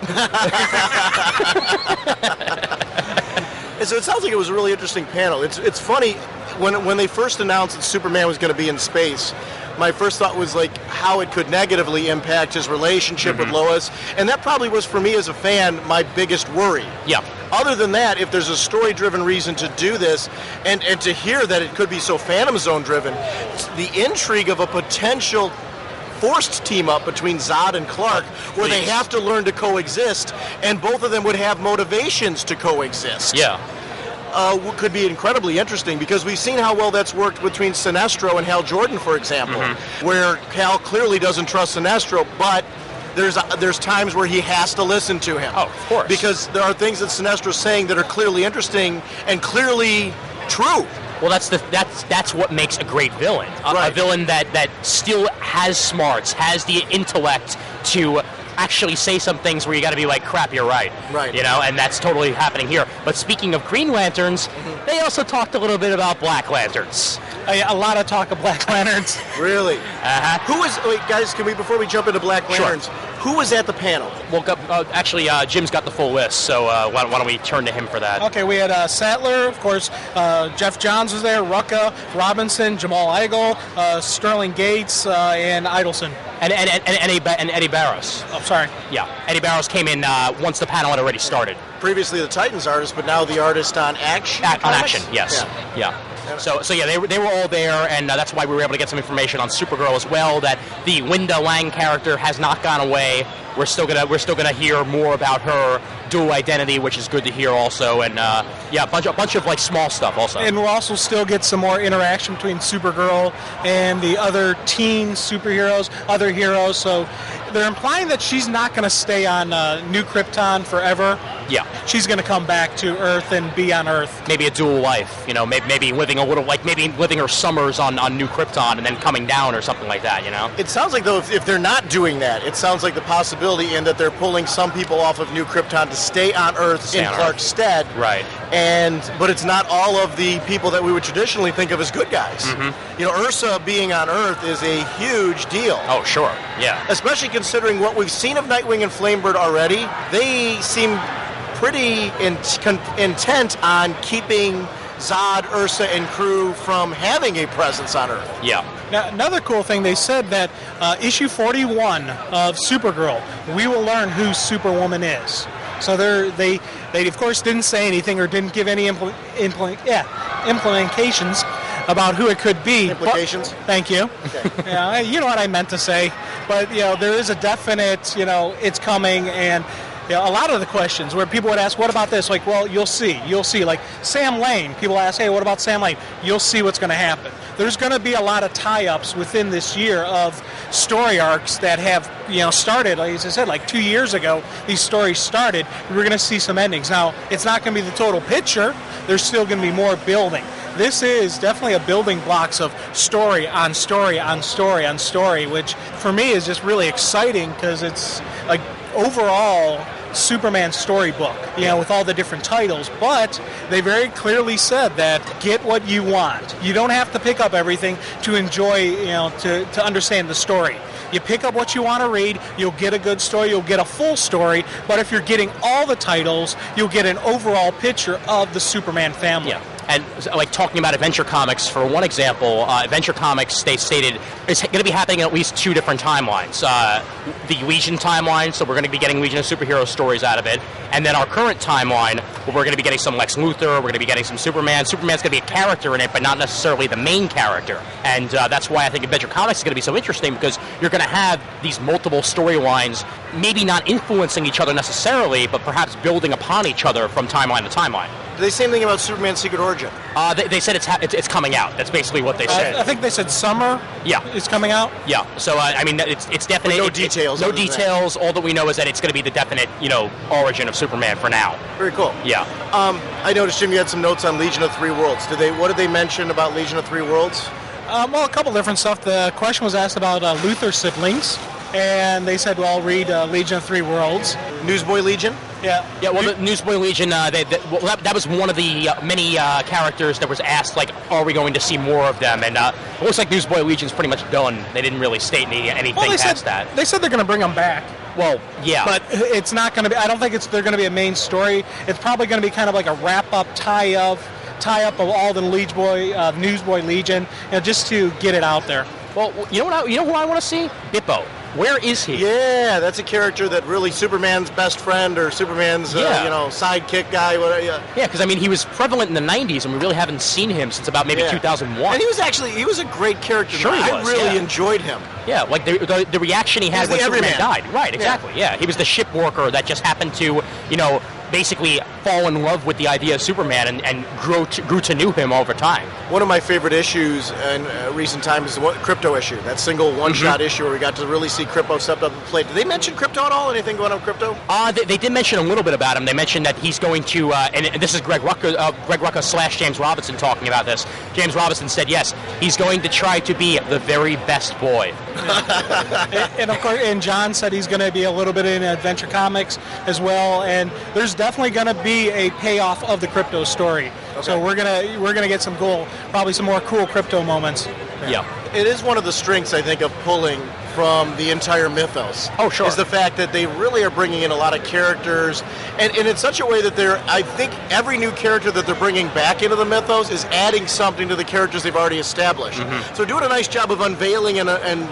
So it sounds like it was a really interesting panel. It's funny when they first announced that Superman was going to be in space. My first thought was like how it could negatively impact his relationship with Lois, and that probably was, for me as a fan, my biggest worry. Yeah. Other than that, if there's a story-driven reason to do this, and to hear that it could be so Phantom Zone-driven, the intrigue of a potential forced team-up between Zod and Clark, where they have to learn to coexist, and both of them would have motivations to coexist. Yeah. Could be incredibly interesting because we've seen how well that's worked between Sinestro and Hal Jordan, for example, where Hal clearly doesn't trust Sinestro, but there's times where he has to listen to him. Oh, of course. Because there are things that Sinestro's saying that are clearly interesting and clearly true. Well, that's what makes a great villain. A villain that still has smarts, has the intellect to actually say some things where you got to be like, crap, you're right. Right. And that's totally happening here. But speaking of Green Lanterns, they also talked a little bit about Black Lanterns. A lot of talk of Black Lanterns. Really? Who is... Wait, guys, before we jump into Black Lanterns, Who was at the panel? Well, actually, Jim's got the full list, so why don't we turn to him for that? Okay, we had Sattler, of course, Jeff Johns was there, Rucka, Robinson, Jamal Eigel, Sterling Gates, and Idelson. And Eddie Barros. Oh, sorry. Yeah, Eddie Barros came in once the panel had already started. Previously the Titans artist, but now the artist on Action. On Action, yes. Yeah. So yeah, they were all there, and that's why we were able to get some information on Supergirl as well. That the Linda Lang character has not gone away. We're still gonna hear more about her dual identity, which is good to hear also. And a bunch of like small stuff also. And we'll also still get some more interaction between Supergirl and the other teen superheroes, other heroes. So they're implying that she's not going to stay on New Krypton forever. Yeah, she's going to come back to Earth and be on Earth. Maybe a dual life, maybe living a little, like maybe living her summers on New Krypton and then coming down or something like that, It sounds like, though, if they're not doing that, it sounds like the possibility in that they're pulling some people off of New Krypton to stay on Earth in Clark's stead. Right. But it's not all of the people that we would traditionally think of as good guys. Mm-hmm. Ursa being on Earth is a huge deal. Oh, sure, yeah. Especially considering what we've seen of Nightwing and Flamebird already. They seem pretty intent on keeping Zod, Ursa, and crew from having a presence on Earth. Yeah. Now, another cool thing, they said that issue 41 of Supergirl, we will learn who Superwoman is. So they of course didn't say anything or didn't give any implications about who it could be. Implications? Thank you. Okay. Yeah, you know what I meant to say. But there is a definite, it's coming, and a lot of the questions where people would ask, what about this? Like, well, you'll see. Like Sam Lane, people ask, hey, what about Sam Lane? You'll see what's going to happen. There's going to be a lot of tie-ups within this year of story arcs that have, started, like, as I said, like 2 years ago, these stories started. We're going to see some endings. Now, it's not going to be the total picture. There's still going to be more building. This is definitely a building blocks of story on story on story on story, which for me is just really exciting because it's like overall Superman storybook, with all the different titles, but they very clearly said that get what you want. You don't have to pick up everything to enjoy, to understand the story. You pick up what you want to read, you'll get a good story, you'll get a full story, but if you're getting all the titles, you'll get an overall picture of the Superman family. Yeah. And like talking about Adventure Comics, for one example, Adventure Comics, they stated it's going to be happening in at least two different timelines. The Legion timeline, so we're going to be getting Legion of Superhero stories out of it, and then our current timeline, where we're going to be getting some Lex Luthor, we're going to be getting some Superman. Superman's going to be a character in it, but not necessarily the main character. And that's why I think Adventure Comics is going to be so interesting, because you're going to have these multiple storylines, maybe not influencing each other necessarily, but perhaps building upon each other from timeline to timeline. Did they say anything about Superman's Secret Origin? They said it's coming out. That's basically what they said. I think they said summer. Yeah, it's coming out. Yeah. So it's definite. But no details. No details. All that we know is that it's going to be the definite origin of Superman for now. Very cool. Yeah. I noticed, Jim, you had some notes on Legion of Three Worlds. What did they mention about Legion of Three Worlds? Well, a couple different stuff. The question was asked about Luthor siblings, and they said, well, read Legion of Three Worlds. Newsboy Legion? Yeah. Yeah, well, the Newsboy Legion, that was one of the many characters that was asked, like, are we going to see more of them? And it looks like Newsboy Legion's pretty much done. They didn't really state anything past that. They said they're going to bring them back. Well, yeah. But it's not going to be, I don't think they're going to be a main story. It's probably going to be kind of like a wrap-up, tie-up of all the Newsboy Legion, just to get it out there. Well, you know who I want to see? Bippo. Where is he? Yeah, that's a character that really Superman's best friend or Superman's sidekick guy. Whatever, yeah, because he was prevalent in the 90s, and we really haven't seen him since about maybe 2001. And he was a great character. Sure, I really enjoyed him. Yeah, like the reaction he had when Superman died. Right, exactly. Yeah, he was the ship worker that just happened to basically fall in love with the idea of Superman and grew to know him over time. One of my favorite issues in recent times is the Crypto issue, that single one-shot issue where we got to really see Crypto step up and play. Did they mention Crypto at all? Anything going on with Crypto? They did mention a little bit about him. They mentioned that he's going to, and this is Greg Rucka / James Robinson talking about this. James Robinson said, yes, he's going to try to be the very best boy. And of course, and John said he's going to be a little bit in Adventure Comics as well, and there's definitely going to be a payoff of the Crypto story. Okay. So we're gonna get probably some more cool Crypto moments. Yeah. It is one of the strengths, I think, of pulling from the entire mythos. Oh, sure. Is the fact that they really are bringing in a lot of characters, and in such a way that I think every new character that they're bringing back into the mythos is adding something to the characters they've already established. So doing a nice job of unveiling and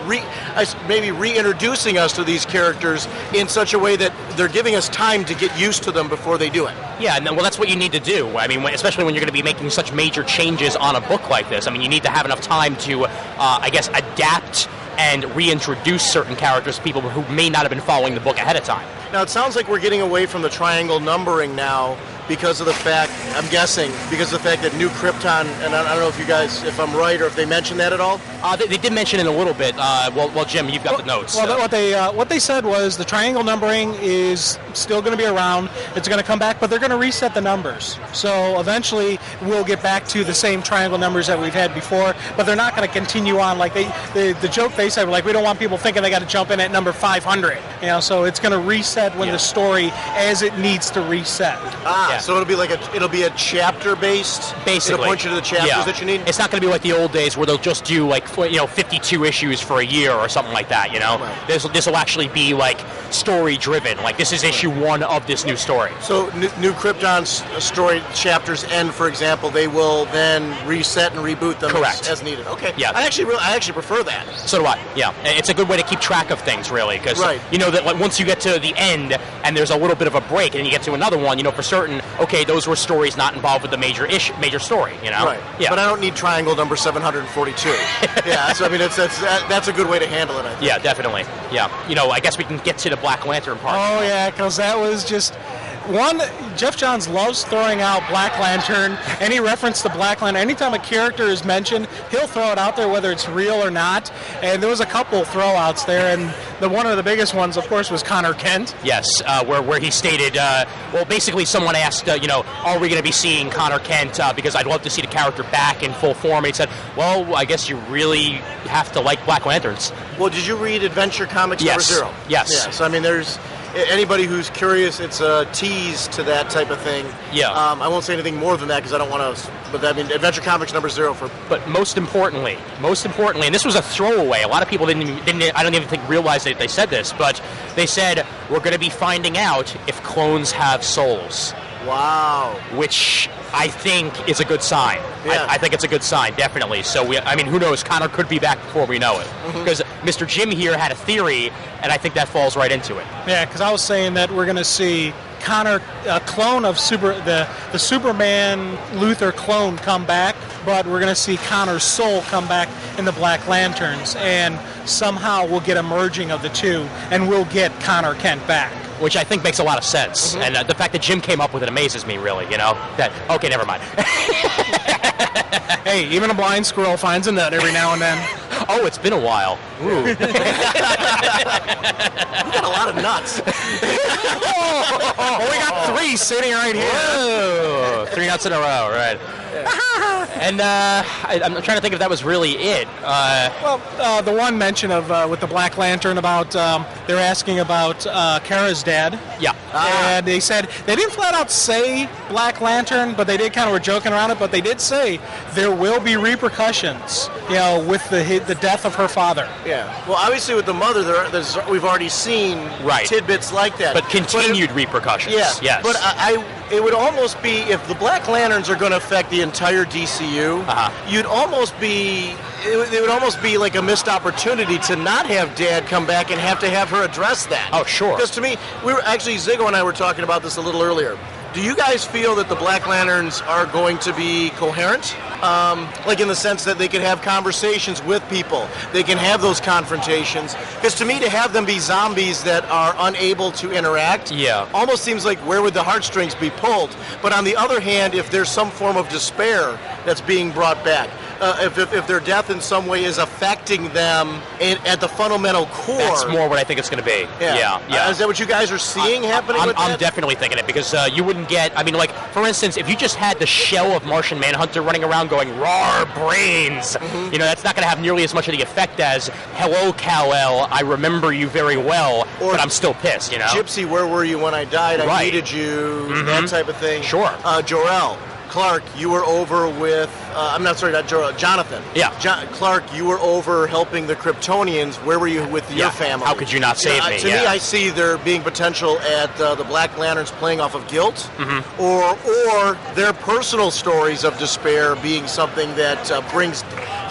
maybe reintroducing us to these characters in such a way that they're giving us time to get used to them before they do it. Yeah, well, that's what you need to do. I mean, especially when you're going to be making such major changes on a book like this. I mean, you need to have enough time to, I guess, adapt and reintroduce certain characters to people who may not have been following the book ahead of time. Now, it sounds like we're getting away from the triangle numbering now because of the fact, I'm guessing, because of the fact that New Krypton, and I don't know if you guys, if I'm right, or if they mentioned that at all? They did mention it a little bit. Well, Jim, you've got the notes. Well, what they said was the triangle numbering is still going to be around. It's going to come back, but they're going to reset the numbers. So eventually we'll get back to the same triangle numbers that we've had before, but they're not going to continue on. Like the joke they said, like, we don't want people thinking they got to jump in at number 500. So it's going to reset when the story as it needs to reset. So it'll be a chapter based. Basically, it'll point you to the chapters that you need. It's not going to be like the old days where they'll just do 52 issues for a year or something like that. Right. This will actually be like story driven. Like this is issue 1 of this new story. So New Krypton's story chapters end, for example, they will then reset and reboot them as needed. Okay. Yeah. I actually prefer that. So do I. Yeah. It's a good way to keep track of things, really, because you know that once you get to the end and there's a little bit of a break and then you get to another one, for certain. Okay, those were stories not involved with the major story, Right. Yeah. But I don't need triangle number 742. Yeah. So I mean, that's a good way to handle it, I think. Yeah, definitely. Yeah. I guess we can get to the Black Lantern part. Oh yeah, because that was just one. Jeff Johns loves throwing out Black Lantern. Any reference to Black Lantern, anytime a character is mentioned, he'll throw it out there whether it's real or not. And there was a couple throwouts there, and one of the biggest ones, of course, was Connor Kent. Yes, where he stated, basically someone asked, are we going to be seeing Connor Kent? Because I'd love to see the character back in full form. And he said, well, I guess you really have to like Black Lanterns. Well, did you read Adventure Comics number 0? Yes. Yeah, so I mean, there's anybody who's curious, it's a tease to that type of thing. Yeah. I won't say anything more than that because I don't want to. But I mean, Adventure Comics number 0 for. But most importantly, and this was a throwaway. A lot of people didn't. I don't even think realize that they said this, but they said we're going to be finding out if clones have souls. Wow. Which I think is a good sign. Yeah. I think it's a good sign, definitely. So, who knows? Connor could be back before we know it. Because Mr. Jim here had a theory, and I think that falls right into it. Yeah, because I was saying that we're going to see Connor, a clone of the Superman Luthor clone, come back, but we're going to see Connor's soul come back in the Black Lanterns, and somehow we'll get a merging of the two, and we'll get Connor Kent back. Which I think makes a lot of sense. And the fact that Jim came up with it amazes me, really, Okay, never mind. Hey, even a blind squirrel finds a nut every now and then. Oh, it's been a while. Ooh. We got a lot of nuts. We got 3 sitting right here. Whoa. 3 nuts in a row, right. And I'm trying to think if that was really it. The one mention of with the Black Lantern about they're asking about Kara's dad. Yeah. And they said they didn't flat out say Black Lantern, but they did kind of were joking around it. But they did say there will be repercussions, with the death of her father. Yeah. Well, obviously with the mother, we've already seen tidbits like that. But continued repercussions. Yeah. Yes. But it would almost be, if the Black Lanterns are going to affect the entire DCU, it would almost be like a missed opportunity to not have Dad come back and have to have her address that. Oh, sure. Because to me, Ziggo and I were talking about this a little earlier. Do you guys feel that the Black Lanterns are going to be coherent? Like in the sense that they can have conversations with people. They can have those confrontations. Because to me, to have them be zombies that are unable to interact almost seems like where would the heartstrings be pulled? But on the other hand, if there's some form of despair that's being brought back, if their death in some way is affecting them at the fundamental core. That's more what I think it's going to be. Yeah. Is that what you guys are seeing happening with that? I'm definitely thinking it, because you wouldn't get, for instance, if you just had the shell of Martian Manhunter running around going, "Roar, brains," that's not going to have nearly as much of the effect as, "Hello, Kal-El, I remember you very well, but I'm still pissed," Gypsy, where were you when I died? I needed you, that type of thing. Sure. Jor-El. Clark, you were over with, Jonathan. Yeah. Clark, you were over helping the Kryptonians. Where were you with your family? How could you not save me? To me, I see there being potential at the Black Lanterns playing off of guilt, or their personal stories of despair being something that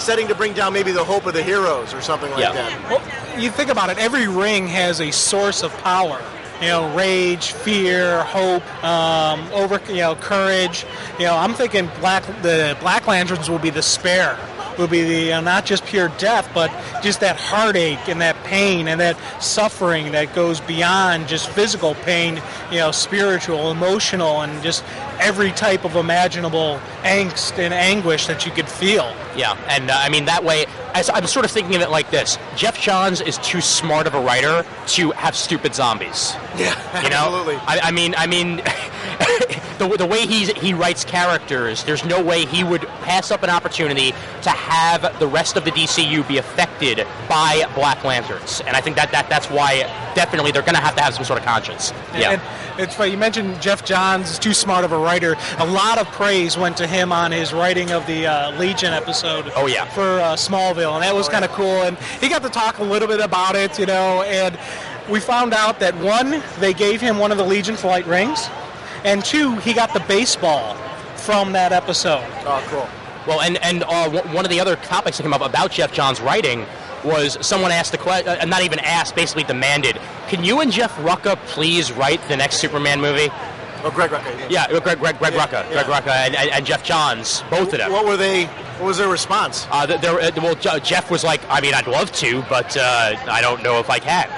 setting to bring down maybe the hope of the heroes or something like that. Well, you think about it, every ring has a source of power. Rage, fear, hope, courage. I'm thinking the Black Lanterns will be the spare. Will be the not just pure death, but just that heartache and that pain and that suffering that goes beyond just physical pain, spiritual, emotional, and just every type of imaginable angst and anguish that you could feel. Yeah, and that way, I'm sort of thinking of it like this. Jeff Johns is too smart of a writer to have stupid zombies. Yeah, absolutely. I mean, the way he writes characters, there's no way he would pass up an opportunity to have the rest of the DCU be affected by Black Lanterns. And I think that's why definitely they're going to have some sort of conscience. Yeah. And it's funny, you mentioned Jeff Johns is too smart of a writer. A lot of praise went to him on his writing of the Legion episode for Smallville, and that was kind of cool. And he got to talk a little bit about it, and we found out that, one, they gave him one of the Legion flight rings, and two, he got the baseball from that episode. Oh, cool. Well, and one of the other topics that came up about Jeff Johns' writing was someone asked the question, not even asked, basically demanded, can you and Jeff Rucka please write the next Superman movie? Oh, Greg Rucka. Yeah, Greg Rucka. Greg Rucka and Jeff Johns, both of them. What was their response? Jeff was like, I'd love to, but I don't know if I can.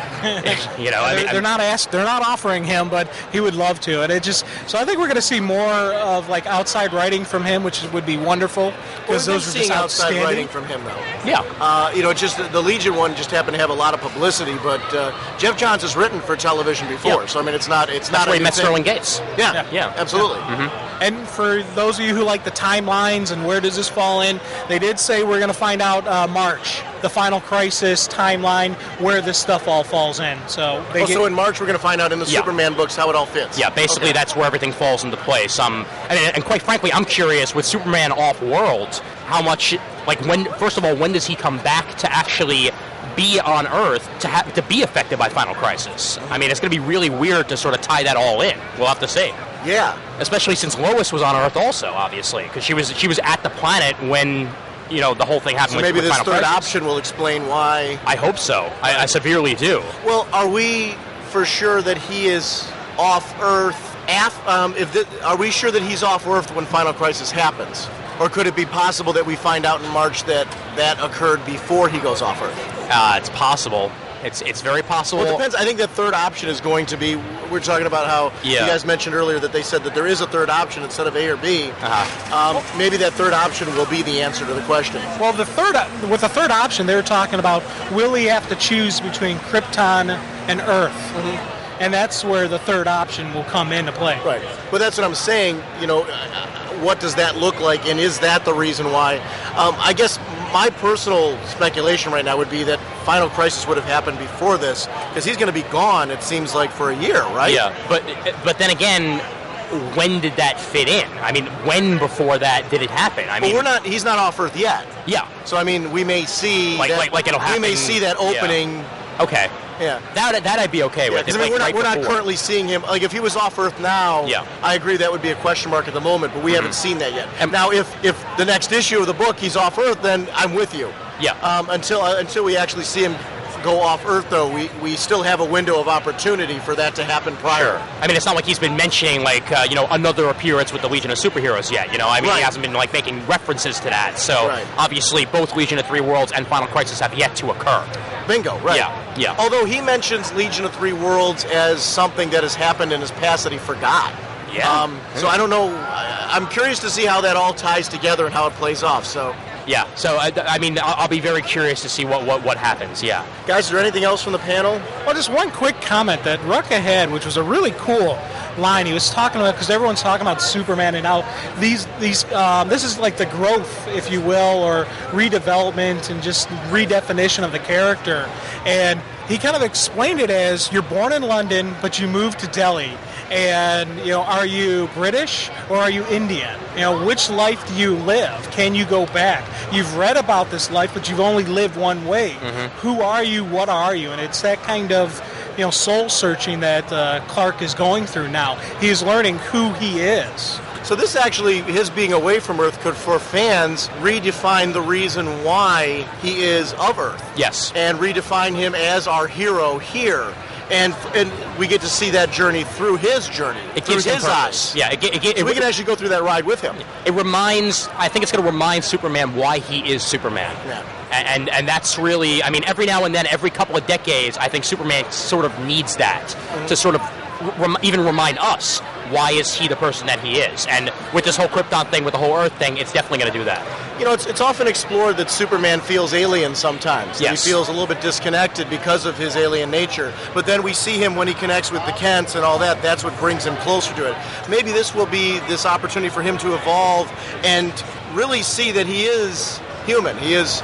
They're not asked. They're not offering him, but he would love to. And so I think we're going to see more of outside writing from him, which would be wonderful because those are just outstanding. Outside writing from him though. Yeah. Just the Legion one just happened to have a lot of publicity, but Jeff Johns has written for television before, so it's not. That's where he met Sterling Gates. Yeah, absolutely. Yeah. Mm-hmm. And for those of you who like the timelines and where does this fall in, they did say we're going to find out March, the Final Crisis timeline, where this stuff all falls in. So in March we're going to find out in the Superman books how it all fits. Yeah, basically that's where everything falls into place. And quite frankly, I'm curious with Superman off-world, how much, when does he come back to actually be on Earth to be affected by Final Crisis? It's going to be really weird to sort of tie that all in. We'll have to see. Yeah. Especially since Lois was on Earth also, obviously, because she was at the planet when the whole thing happened. So maybe this third crisis. option will explain why. I hope so. I severely do. Well, are we for sure that he is off Earth? Are we sure that he's off Earth when Final Crisis happens? Or could it be possible that we find out in March that occurred before he goes off Earth? It's possible. It's very possible. Well, it depends. I think the third option is going to be, we're talking about how you guys mentioned earlier that they said that there is a third option instead of A or B. Maybe that third option will be the answer to the question. Well, with the third option, they were talking about, will he have to choose between Krypton and Earth? Mm-hmm. And that's where the third option will come into play. Right. But that's what I'm saying, what does that look like, and is that the reason why? I guess my personal speculation right now would be that Final Crisis would have happened before this, because he's going to be gone, it seems like, for a year, right? Yeah, but then again, when did that fit in? When before that did it happen? He's not off Earth yet. Yeah. So, we may see it'll happen. We may see that opening. Yeah. Okay. Yeah. That I'd be okay with. We're not currently seeing him. If he was off Earth now, I agree that would be a question mark at the moment, but we haven't seen that yet. Now, if the next issue of the book he's off Earth, then I'm with you. Yeah. Until we actually see him go off Earth, though, we still have a window of opportunity for that to happen prior. Sure. It's not like he's been mentioning another appearance with the Legion of Superheroes yet. He hasn't been making references to that. So obviously, both Legion of Three Worlds and Final Crisis have yet to occur. Bingo. Right. Yeah. Although he mentions Legion of Three Worlds as something that has happened in his past that he forgot. Yeah. So I don't know. I'm curious to see how that all ties together and how it plays off. So. Yeah, so I'll be very curious to see what happens. Yeah, guys, is there anything else from the panel? Well, just one quick comment that Rucka had, which was a really cool line. He was talking about, because everyone's talking about Superman and how this is like the growth, if you will, or redevelopment and just redefinition of the character. And he kind of explained it as you're born in London, but you moved to Delhi. And, are you British or are you Indian? Which life do you live? Can you go back? You've read about this life, but you've only lived one way. Who are you? What are you? And it's that kind of, soul searching that Clark is going through now. He's learning who he is. So this actually, his being away from Earth, could, for fans, redefine the reason why he is of Earth. Yes. And redefine him as our hero here. And we get to see that journey through his journey, through his eyes. Yeah, we can actually go through that ride with him. I think it's going to remind Superman why he is Superman. Yeah. And that's really, every now and then, every couple of decades, I think Superman sort of needs that to sort of even remind us why is he the person that he is. And with this whole Krypton thing, with the whole Earth thing, it's definitely going to do that. It's often explored that Superman feels alien sometimes. Yes. He feels a little bit disconnected because of his alien nature. But then we see him when he connects with the Kents and all that. That's what brings him closer to it. Maybe this will be this opportunity for him to evolve and really see that he is human. He is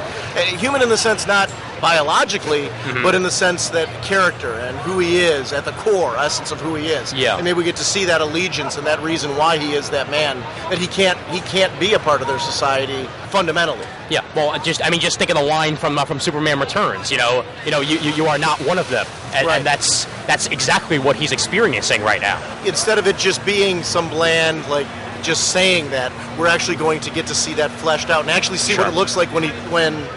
human in the sense not biologically, but in the sense that character and who he is at the core essence of who he is. Yeah. And maybe we get to see that allegiance and that reason why he is that man, that he can't be a part of their society fundamentally. Yeah. Well, just think of the line from Superman Returns. You are not one of them, and that's exactly what he's experiencing right now. Instead of it just being some bland just saying that, we're actually going to get to see that fleshed out and actually see what it looks like when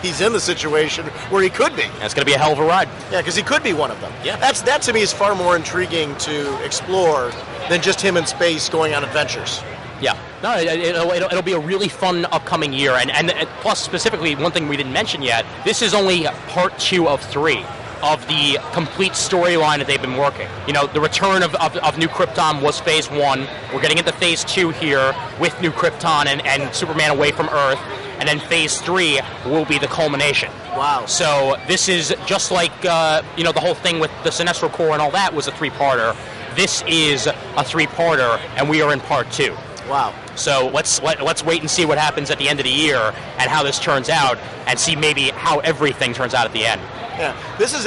he's in the situation where he could be. And it's going to be a hell of a ride. Yeah, because he could be one of them. Yeah. That to me is far more intriguing to explore than just him in space going on adventures. Yeah. No, it'll be a really fun upcoming year. And plus, specifically, one thing we didn't mention yet, this is only part 2 of 3. Of the complete storyline that they've been working. The return of New Krypton was phase 1. We're getting into phase 2 here with New Krypton and Superman away from Earth. And then phase 3 will be the culmination. Wow. So this is just like, the whole thing with the Sinestro Corps and all that was a 3-parter. This is a 3-parter, and we are in part 2. Wow. So let's wait and see what happens at the end of the year and how this turns out, and see maybe how everything turns out at the end. Yeah, this is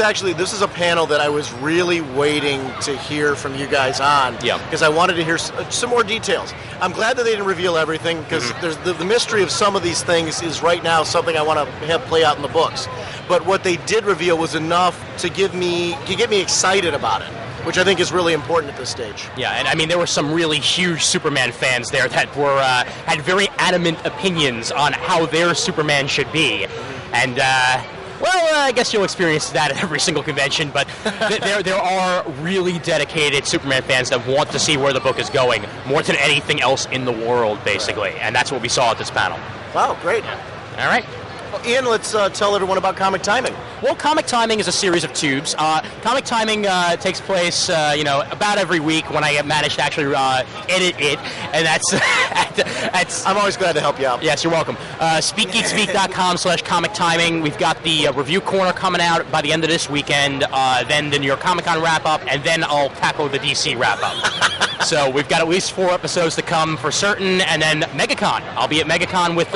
a panel that I was really waiting to hear from you guys on. Yeah. Because I wanted to hear some more details. I'm glad that they didn't reveal everything, because there's the mystery of some of these things is right now something I want to have play out in the books. But what they did reveal was enough to get me excited about it, which I think is really important at this stage. Yeah, and there were some really huge Superman fans there that were had very adamant opinions on how their Superman should be, and. I guess you'll experience that at every single convention, but there are really dedicated Superman fans that want to see where the book is going more than anything else in the world, basically, and that's what we saw at this panel. Wow, great. All right. Well, Ian, let's tell everyone about Comic Timing. Well, Comic Timing is a series of tubes. Comic Timing takes place, about every week when I manage to actually edit it, and that's. I'm always glad to help you out. Yes, you're welcome. SpeakGeekSpeak.com/Comic Timing. We've got the Review Corner coming out by the end of this weekend, then the New York Comic Con wrap-up, and then I'll tackle the DC wrap-up. So we've got at least 4 episodes to come for certain, and then MegaCon. I'll be at MegaCon with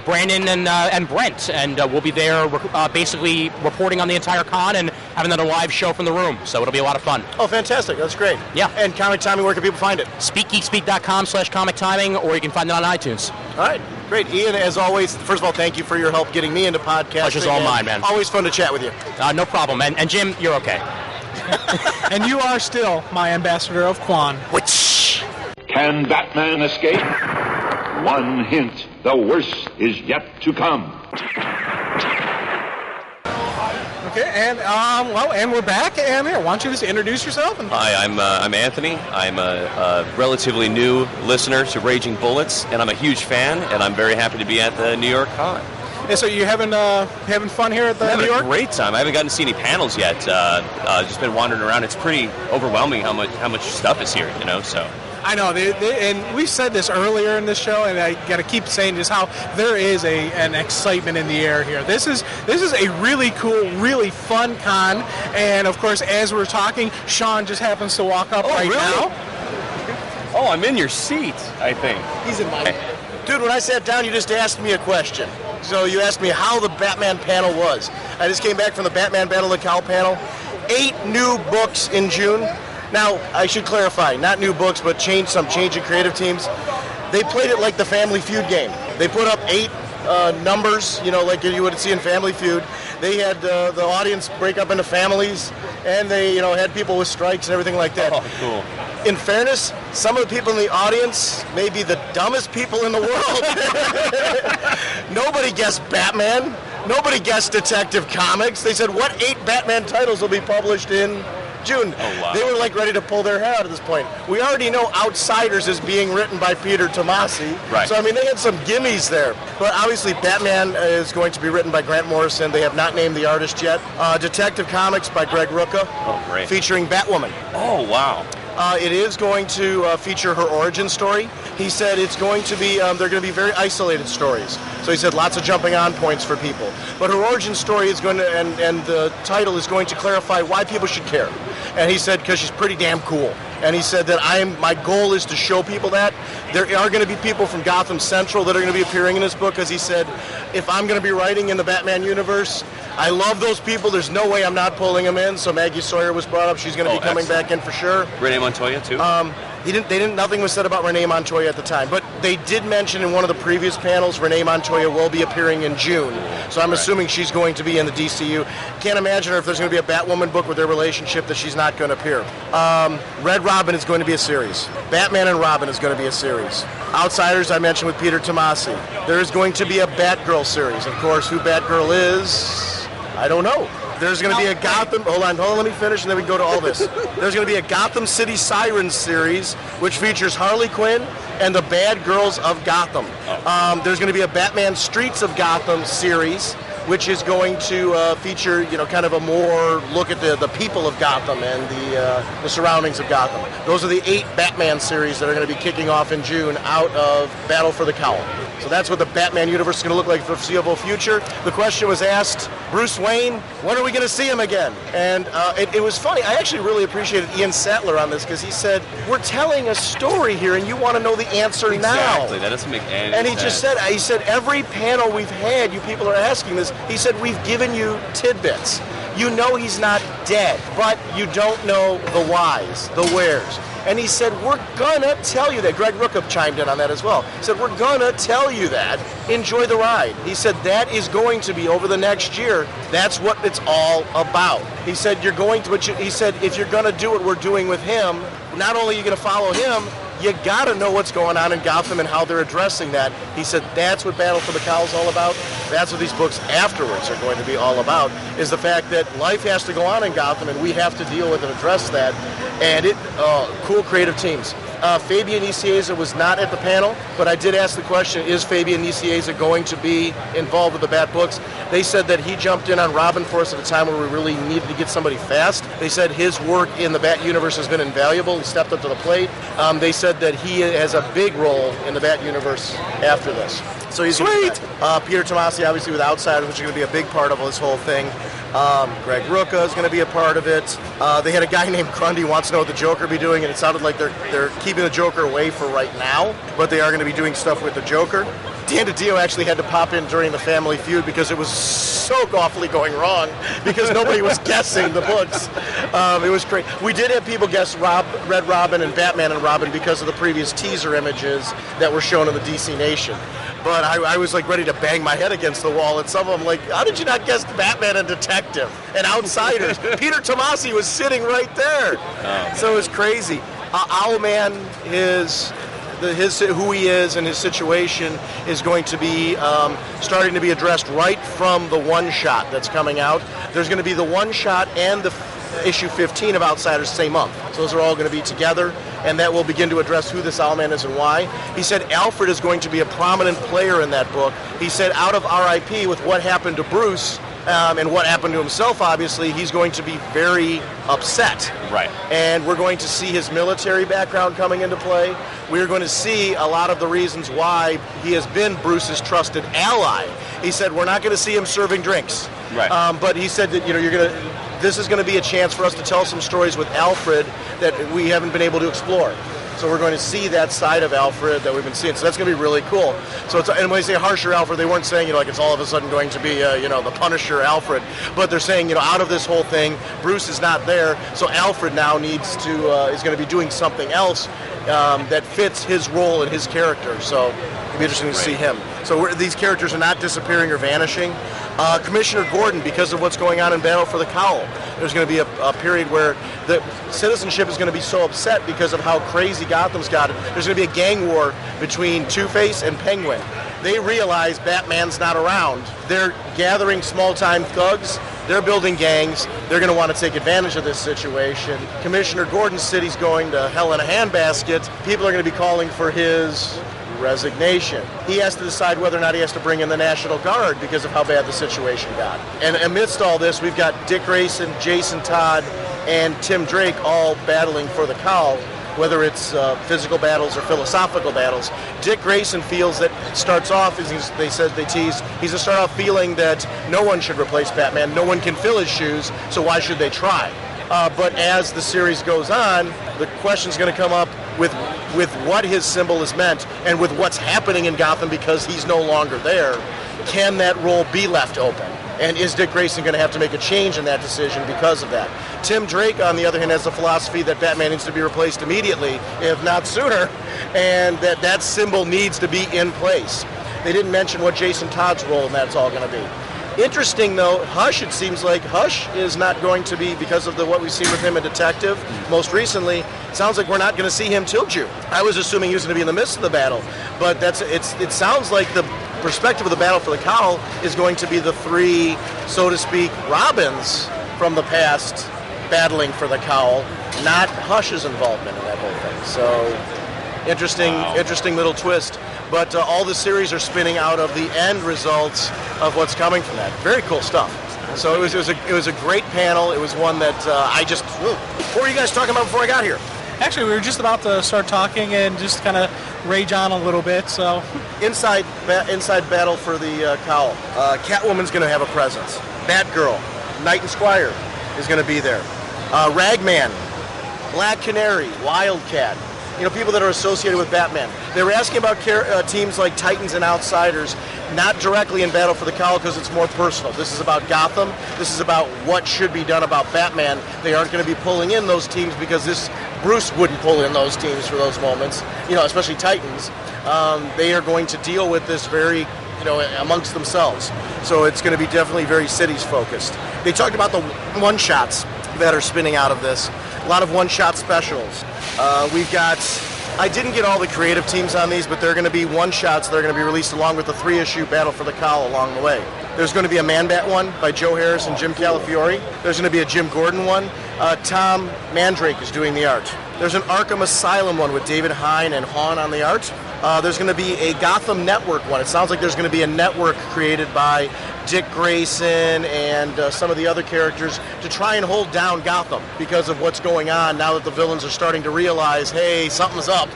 Brandon and Brent, and we'll be there basically reporting on the entire con and having another live show from the room. So it'll be a lot of fun. Oh, fantastic. That's great. Yeah. And Comic Timing, where can people find it? SpeakGeekSpeak.com/Comic Timing, or you can find it on iTunes. All right. Great. Ian, as always, first of all, thank you for your help getting me into podcasting. Pleasure's all mine, man. Always fun to chat with you. No problem. And Jim, you're okay. And you are still my ambassador of Quan. Which? Can Batman escape? One hint, the worst is yet to come. Okay, and and we're back. And here, why don't you just introduce yourself? Hi, I'm Anthony. I'm a relatively new listener to Raging Bullets, and I'm a huge fan. And I'm very happy to be at the New York Con. Yeah, so you having fun here at the New York? Having a great time. I haven't gotten to see any panels yet. Just been wandering around. It's pretty overwhelming how much stuff is here. So. I know, and we said this earlier in this show, and I got to keep saying just how there is an excitement in the air here. This is a really cool, really fun con, and of course, as we're talking, Sean just happens to walk up now. Oh, I'm in your seat, I think. He's in mine. Dude, when I sat down, you just asked me a question. So you asked me how the Batman panel was. I just came back from the Batman Battle of Cowl Panel. 8 new books in June. Now, I should clarify, not new books, but change in creative teams. They played it like the Family Feud game. They put up 8 numbers, like you would see in Family Feud. They had the audience break up into families, and they, had people with strikes and everything like that. Oh, cool. In fairness, some of the people in the audience may be the dumbest people in the world. Nobody guessed Batman. Nobody guessed Detective Comics. They said, what 8 Batman titles will be published in June? Oh, wow. They were ready to pull their hair out at this point. We already know Outsiders is being written by Peter Tomasi. Right. So, they had some gimmies there. But obviously, Batman is going to be written by Grant Morrison. They have not named the artist yet. Detective Comics by Greg Rucka. Oh, great. Featuring Batwoman. Oh, wow. It is going to feature her origin story. He said it's going to be, they're going to be very isolated stories. So he said lots of jumping on points for people. But her origin story is going to, and the title is going to clarify why people should care. And he said, because she's pretty damn cool. And he said that my goal is to show people that. There are going to be people from Gotham Central that are going to be appearing in this book, because he said, if I'm going to be writing in the Batman universe, I love those people. There's no way I'm not pulling them in. So Maggie Sawyer was brought up. She's going to be coming back in for sure. Renee Montoya, too? Nothing was said about Renee Montoya at the time, but they did mention in one of the previous panels Renee Montoya will be appearing in June. So I'm assuming she's going to be in the DCU. Can't imagine her if there's going to be a Batwoman book with their relationship that she's not going to appear. Red Robin is going to be a series. Batman and Robin is going to be a series. Outsiders I mentioned with Peter Tomasi. There is going to be a Batgirl series. Of course, who Batgirl is, I don't know. There's going to be a Gotham... Hold on, let me finish, and then we can go to all this. There's going to be a Gotham City Sirens series, which features Harley Quinn and the Bad Girls of Gotham. There's going to be a Batman Streets of Gotham series, which is going to feature, kind of a more look at the people of Gotham and the surroundings of Gotham. Those are the 8 Batman series that are going to be kicking off in June out of Battle for the Cowl. So that's what the Batman universe is going to look like for the foreseeable future. The question was asked, Bruce Wayne, when are we going to see him again? And it was funny. I actually really appreciated Ian Sattler on this, because he said, we're telling a story here and you want to know the answer now. Exactly. That doesn't make any sense. And he said, every panel we've had, you people are asking this, he said, we've given you tidbits. You know he's not dead, but you don't know the whys, the wheres. And he said, we're gonna tell you that. Greg Rucka chimed in on that as well. He said, we're gonna tell you that. Enjoy the ride. He said, that is going to be over the next year. That's what it's all about. He said, he said, if you're gonna do what we're doing with him, not only are you gonna follow him, you gotta know what's going on in Gotham and how they're addressing that. He said that's what Battle for the Cowl is all about. That's what these books afterwards are going to be all about, is the fact that life has to go on in Gotham and we have to deal with and address that. And cool creative teams. Fabian Nicieza was not at the panel, but I did ask the question, is Fabian Nicieza going to be involved with the Bat books? They said that he jumped in on Robin for us at a time where we really needed to get somebody fast. They said his work in the Bat universe has been invaluable. He stepped up to the plate. They said that he has a big role in the Bat universe after this. So he's sweet. Peter Tomasi, obviously, with Outsiders, which is going to be a big part of this whole thing. Greg Rucka is going to be a part of it. They had a guy named Grundy wants to know what the Joker be doing, and it sounded like they're keeping the Joker away for right now, but they are going to be doing stuff with the Joker. Dan DiDio actually had to pop in during the Family Feud because it was so awfully going wrong because nobody was guessing the books. It was great. We did have people guess Red Robin and Batman and Robin because of the previous teaser images that were shown in the DC Nation. But I was like ready to bang my head against the wall, and some of them like, how did you not guess Batman and Detective and Outsiders? Peter Tomasi was sitting right there. So it was crazy. Owlman is who he is and his situation is going to be starting to be addressed right from the one-shot that's coming out. There's going to be the one-shot and the issue 15 of Outsiders same month. So those are all going to be together, and that will begin to address who this Owlman is and why. He said Alfred is going to be a prominent player in that book. He said out of R.I.P. with what happened to Bruce and what happened to himself, obviously, he's going to be very upset. Right. And we're going to see his military background coming into play. We're going to see a lot of the reasons why he has been Bruce's trusted ally. He said we're not going to see him serving drinks. Right. But he said that this is going to be a chance for us to tell some stories with Alfred that we haven't been able to explore. So we're going to see that side of Alfred that we've been seeing. So that's going to be really cool. So it's, and when they say harsher Alfred, they weren't saying, like it's all of a sudden going to be, the Punisher Alfred. But they're saying, out of this whole thing, Bruce is not there. So Alfred now needs to, is going to be doing something else that fits his role and his character. So it'll be interesting to see him. So these characters are not disappearing or vanishing. Commissioner Gordon, because of what's going on in Battle for the Cowl, there's going to be a period where the citizenship is going to be so upset because of how crazy Gotham's got it. There's going to be a gang war between Two-Face and Penguin. They realize Batman's not around. They're gathering small-time thugs. They're building gangs. They're going to want to take advantage of this situation. Commissioner Gordon's city's going to hell in a handbasket. People are going to be calling for his resignation. He has to decide whether or not he has to bring in the National Guard because of how bad the situation got. And amidst all this, we've got Dick Grayson, Jason Todd, and Tim Drake all battling for the Cowl, whether it's physical battles or philosophical battles. Dick Grayson feels that starts off, as they tease, he's going to start off feeling that no one should replace Batman, no one can fill his shoes, so why should they try? But as the series goes on, the question's going to come up with what his symbol is meant and with what's happening in Gotham because he's no longer there. Can that role be left open? And is Dick Grayson going to have to make a change in that decision because of that? Tim Drake, on the other hand, has the philosophy that Batman needs to be replaced immediately, if not sooner, and that symbol needs to be in place. They didn't mention what Jason Todd's role in that's all going to be. Interesting, though, Hush, it seems like Hush is not going to be, because of what we've seen with him in Detective most recently, it sounds like we're not going to see him till June. I was assuming he was going to be in the midst of the battle, but it sounds like the perspective of the Battle for the Cowl is going to be the three, so to speak, Robins from the past battling for the Cowl, not Hush's involvement in that whole thing. So, interesting little twist. But all the series are spinning out of the end results of what's coming from that. Very cool stuff. So it was a great panel. It was one that what were you guys talking about before I got here? Actually, we were just about to start talking and just kind of rage on a little bit. So inside Battle for the Cowl, Catwoman's going to have a presence. Batgirl, Knight and Squire is going to be there. Ragman, Black Canary, Wildcat. People that are associated with Batman. They were asking about teams like Titans and Outsiders, not directly in Battle for the Cowl because it's more personal. This is about Gotham. This is about what should be done about Batman. They aren't going to be pulling in those teams because Bruce wouldn't pull in those teams for those moments, especially Titans. They are going to deal with this very, amongst themselves. So it's going to be definitely very cities focused. They talked about the one-shots that are spinning out of this. A lot of one-shot specials. I didn't get all the creative teams on these, but they're going to be one-shots that are going to be released along with the 3-issue Battle for the Cowl along the way. There's going to be a Man-Bat one by Joe Harris and Jim Calafiore. There's going to be a Jim Gordon one. Tom Mandrake is doing the art. There's an Arkham Asylum one with David Hine and Hawn on the art. There's going to be a Gotham Network one. It sounds like there's going to be a network created by Dick Grayson and some of the other characters to try and hold down Gotham because of what's going on now that the villains are starting to realize, hey, something's up.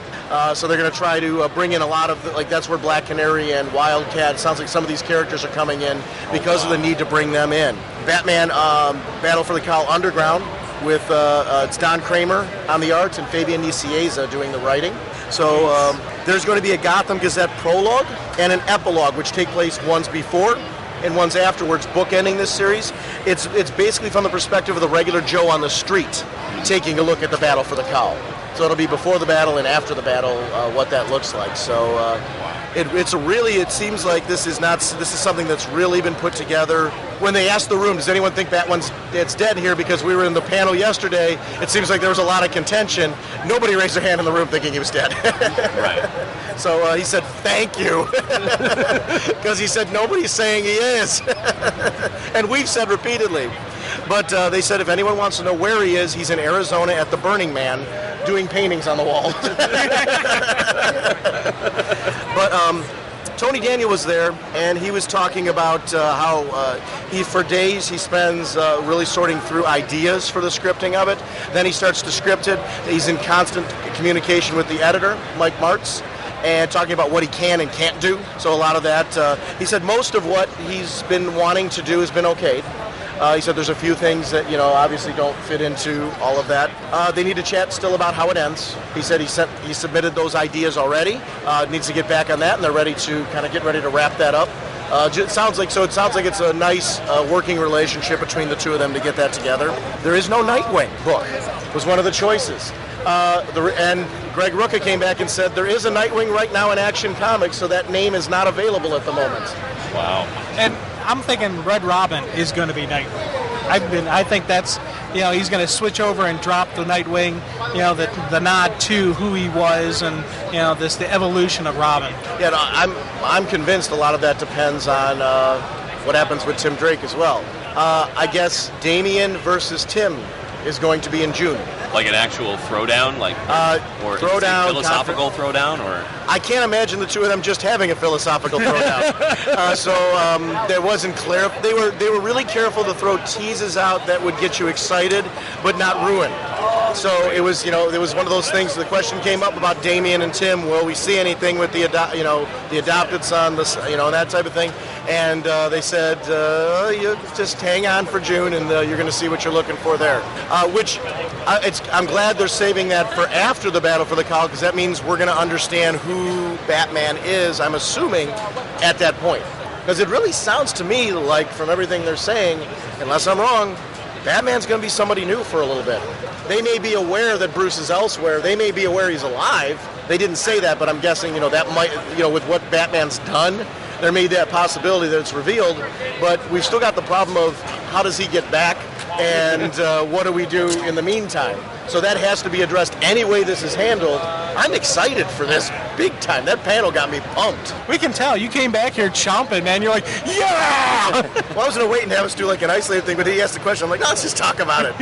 So they're going to try to bring in a lot of, that's where Black Canary and Wildcat, it sounds like some of these characters are coming in because of the need to bring them in. Batman Battle for the Cowl Underground with it's Don Kramer on the art and Fabian Nicieza doing the writing. So there's going to be a Gotham Gazette prologue and an epilogue, which take place once before and ones afterwards, bookending this series. It's basically from the perspective of the regular Joe on the street, taking a look at the Battle for the Cowl. So it'll be before the battle and after the battle, what that looks like. So it seems like this is something that's really been put together. When they asked the room, does anyone think it's dead here? Because we were in the panel yesterday, it seems like there was a lot of contention. Nobody raised their hand in the room thinking he was dead. Right. So he said, thank you. Because he said, nobody's saying he is. And we've said repeatedly. But they said if anyone wants to know where he is, he's in Arizona at the Burning Man doing paintings on the wall. But Tony Daniel was there, and he was talking about how for days he spends really sorting through ideas for the scripting of it. Then he starts to script it. He's in constant communication with the editor, Mike Martz, and talking about what he can and can't do. So a lot of that, he said most of what he's been wanting to do has been okayed. He said there's a few things that, obviously don't fit into all of that. They need to chat still about how it ends. He said he submitted those ideas already. Needs to get back on that, and they're ready to get ready to wrap that up. It sounds like it's a nice working relationship between the two of them to get that together. There is no Nightwing book, was one of the choices. And Greg Rucka came back and said there is a Nightwing right now in Action Comics, so that name is not available at the moment. Wow. And I'm thinking Red Robin is going to be Nightwing. I think that's, he's going to switch over and drop the Nightwing, the nod to who he was, and the evolution of Robin. Yeah, no, I'm convinced a lot of that depends on what happens with Tim Drake as well. I guess Damian versus Tim is going to be in June. Like an actual throwdown, or throwdown, philosophical throwdown, or I can't imagine the two of them just having a philosophical throwdown. So that wasn't clear. They were really careful to throw teases out that would get you excited, but not ruin. So it was one of those things. The question came up about Damian and Tim. Will we see anything with the adopted son, that type of thing? And they said, you just hang on for June, and you're going to see what you're looking for there. I'm glad they're saving that for after the Battle for the Cowl, because that means we're going to understand who Batman is, I'm assuming, at that point. Because it really sounds to me like, from everything they're saying, unless I'm wrong, Batman's going to be somebody new for a little bit. They may be aware that Bruce is elsewhere. They may be aware he's alive. They didn't say that, but I'm guessing, that might, with what Batman's done, there may be that possibility that it's revealed. But we've still got the problem of how does he get back, and what do we do in the meantime? So that has to be addressed any way this is handled. I'm excited for this big time. That panel got me pumped. We can tell. You came back here chomping, man. You're like, yeah! Well, I was going to wait and have us do like an isolated thing, but he asked the question. I'm like, no, let's just talk about it.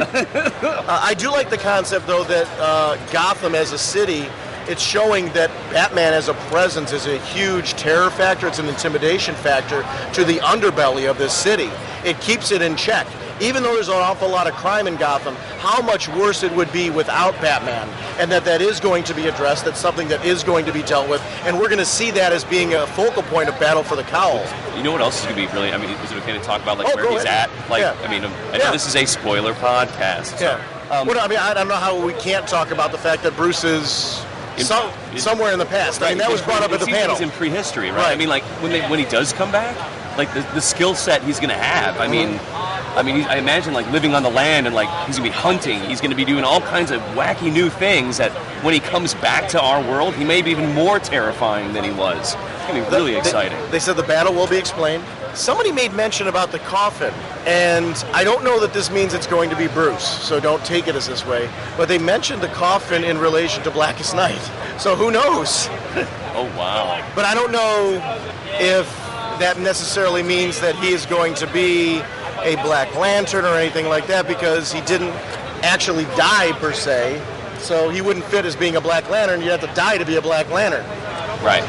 I do like the concept, though, that Gotham as a city, it's showing that Batman as a presence is a huge terror factor. It's an intimidation factor to the underbelly of this city. It keeps it in check. Even though there's an awful lot of crime in Gotham, how much worse it would be without Batman, and that is going to be addressed, that's something that is going to be dealt with, and we're going to see that as being a focal point of Battle for the Cowl. You know what else is going to be really, is it okay to talk about where he's at? I know this is a spoiler podcast. So, I don't know how we can't talk about the fact that Bruce is somewhere in the past. Right, that was brought up at the panel. He's in prehistory, right? When he does come back, the skill set he's going to have. I imagine living on the land, and he's going to be hunting. He's going to be doing all kinds of wacky new things that when he comes back to our world, he may be even more terrifying than he was. It's going to be really exciting. They said the battle will be explained. Somebody made mention about the coffin, and I don't know that this means it's going to be Bruce, so don't take it as this way, but they mentioned the coffin in relation to Blackest Night, so who knows? Oh, wow. But I don't know if that necessarily means that he is going to be a Black Lantern or anything like that, because he didn't actually die per se, so he wouldn't fit as being a Black Lantern. You'd have to die to be a Black Lantern. Right.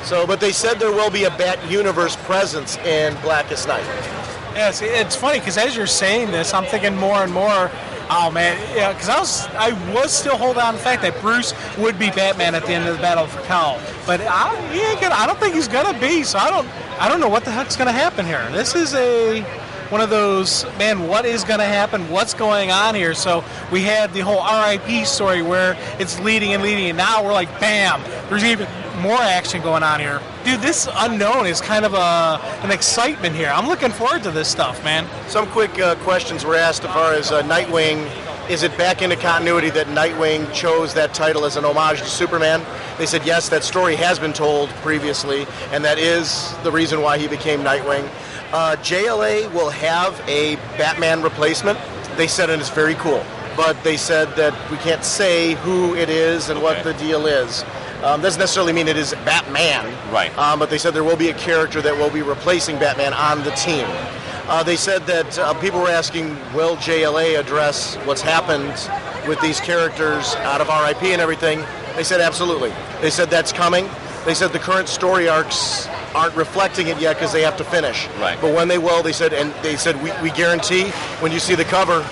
So, but they said there will be a Bat Universe presence in Blackest Night. Yes, it's funny because as you're saying this, I'm thinking more and more. Oh man, yeah, because I was still holding on to the fact that Bruce would be Batman at the end of the Battle for Cowl, but I don't think he's gonna be. So I don't know what the heck's gonna happen here. This is one of those, man, what is going to happen? What's going on here? So we had the whole RIP story where it's leading, and now we're like, bam, there's even more action going on here. Dude, this unknown is kind of an excitement here. I'm looking forward to this stuff, man. Some quick questions were asked as far as Nightwing. Is it back into continuity that Nightwing chose that title as an homage to Superman? They said yes, that story has been told previously, and that is the reason why he became Nightwing. JLA will have a Batman replacement. They said it is very cool, but they said that we can't say who it is and what the deal is. Doesn't necessarily mean it is Batman. Right. But they said there will be a character that will be replacing Batman on the team. They said that people were asking, will JLA address what's happened with these characters out of RIP and everything? They said absolutely. They said that's coming. They said the current story arcs aren't reflecting it yet because they have to finish. Right. But when they will, they said we guarantee when you see the cover,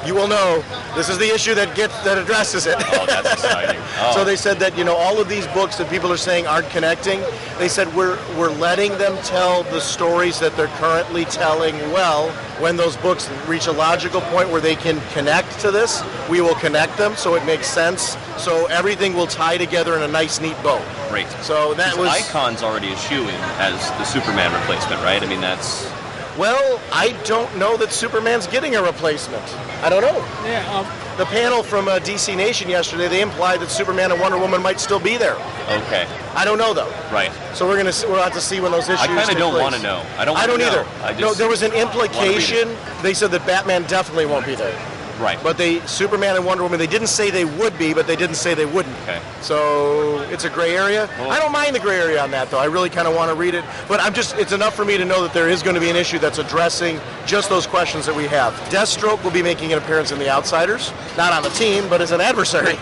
you will know this is the issue that addresses it. Oh, that's exciting. Oh. So they said that, all of these books that people are saying aren't connecting, they said we're letting them tell the stories that they're currently telling well. When those books reach a logical point where they can connect to this, we will connect them so it makes sense. So everything will tie together in a nice, neat bow. Great. So that was... Icon's already a shoo-in as the Superman replacement, right? I mean, that's... Well, I don't know that Superman's getting a replacement. I don't know. Yeah. The panel from DC Nation yesterday, they implied that Superman and Wonder Woman might still be there. Okay. I don't know though. Right. So we'll have to see when those issues. I kind of don't place. want to know. I don't either. No, there was an implication. They said that Batman definitely won't be there. Right. But Superman and Wonder Woman, they didn't say they would be, but they didn't say they wouldn't. Okay. So it's a gray area. Well, I don't mind the gray area on that, though. I really kind of want to read it. But it's enough for me to know that there is going to be an issue that's addressing just those questions that we have. Deathstroke will be making an appearance in The Outsiders. Not on the team, but as an adversary.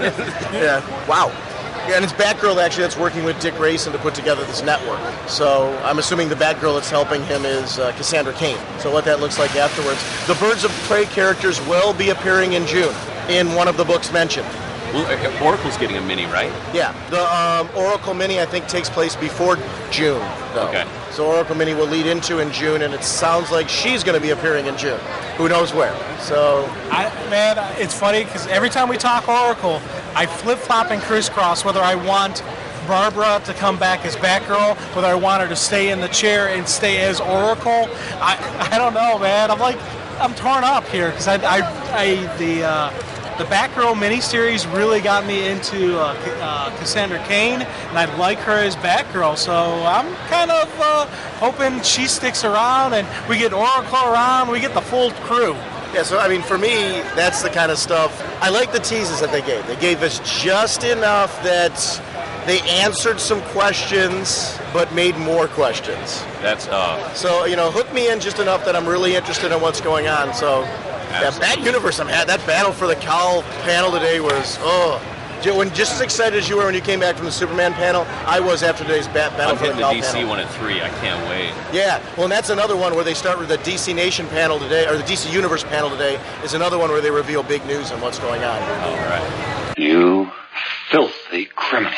Yeah. Wow. Yeah, and it's Batgirl, actually, that's working with Dick Grayson to put together this network. So I'm assuming the Batgirl that's helping him is Cassandra Cain. So what that looks like afterwards. The Birds of Prey characters will be appearing in June in one of the books mentioned. Well, Oracle's getting a mini, right? Yeah. The Oracle mini, I think, takes place before June, though. Okay. So Oracle mini will lead into in June, and it sounds like she's going to be appearing in June. Who knows where? So... it's funny because every time we talk Oracle, I flip-flop and crisscross whether I want Barbara to come back as Batgirl, whether I want her to stay in the chair and stay as Oracle. I don't know, man. I'm torn up here because the Batgirl miniseries really got me into Cassandra Cain, and I like her as Batgirl, so I'm kind of hoping she sticks around and we get Oracle around, we get the full crew. Yeah, so I mean, for me, that's the kind of stuff. I like the teases that they gave. They gave us just enough that they answered some questions, but made more questions. That's So, hook me in just enough that I'm really interested in what's going on. So, that universe that battle for the Cowl Panel today was, just as excited as you were when you came back from the Superman panel, I was after today's battle I'm for the hitting Cowl the DC panel. one at 3. I can't wait. Yeah, well, and that's another one where they start with the DC Nation panel today, or the DC Universe panel today, is another one where they reveal big news on what's going on. All right. You filthy criminals.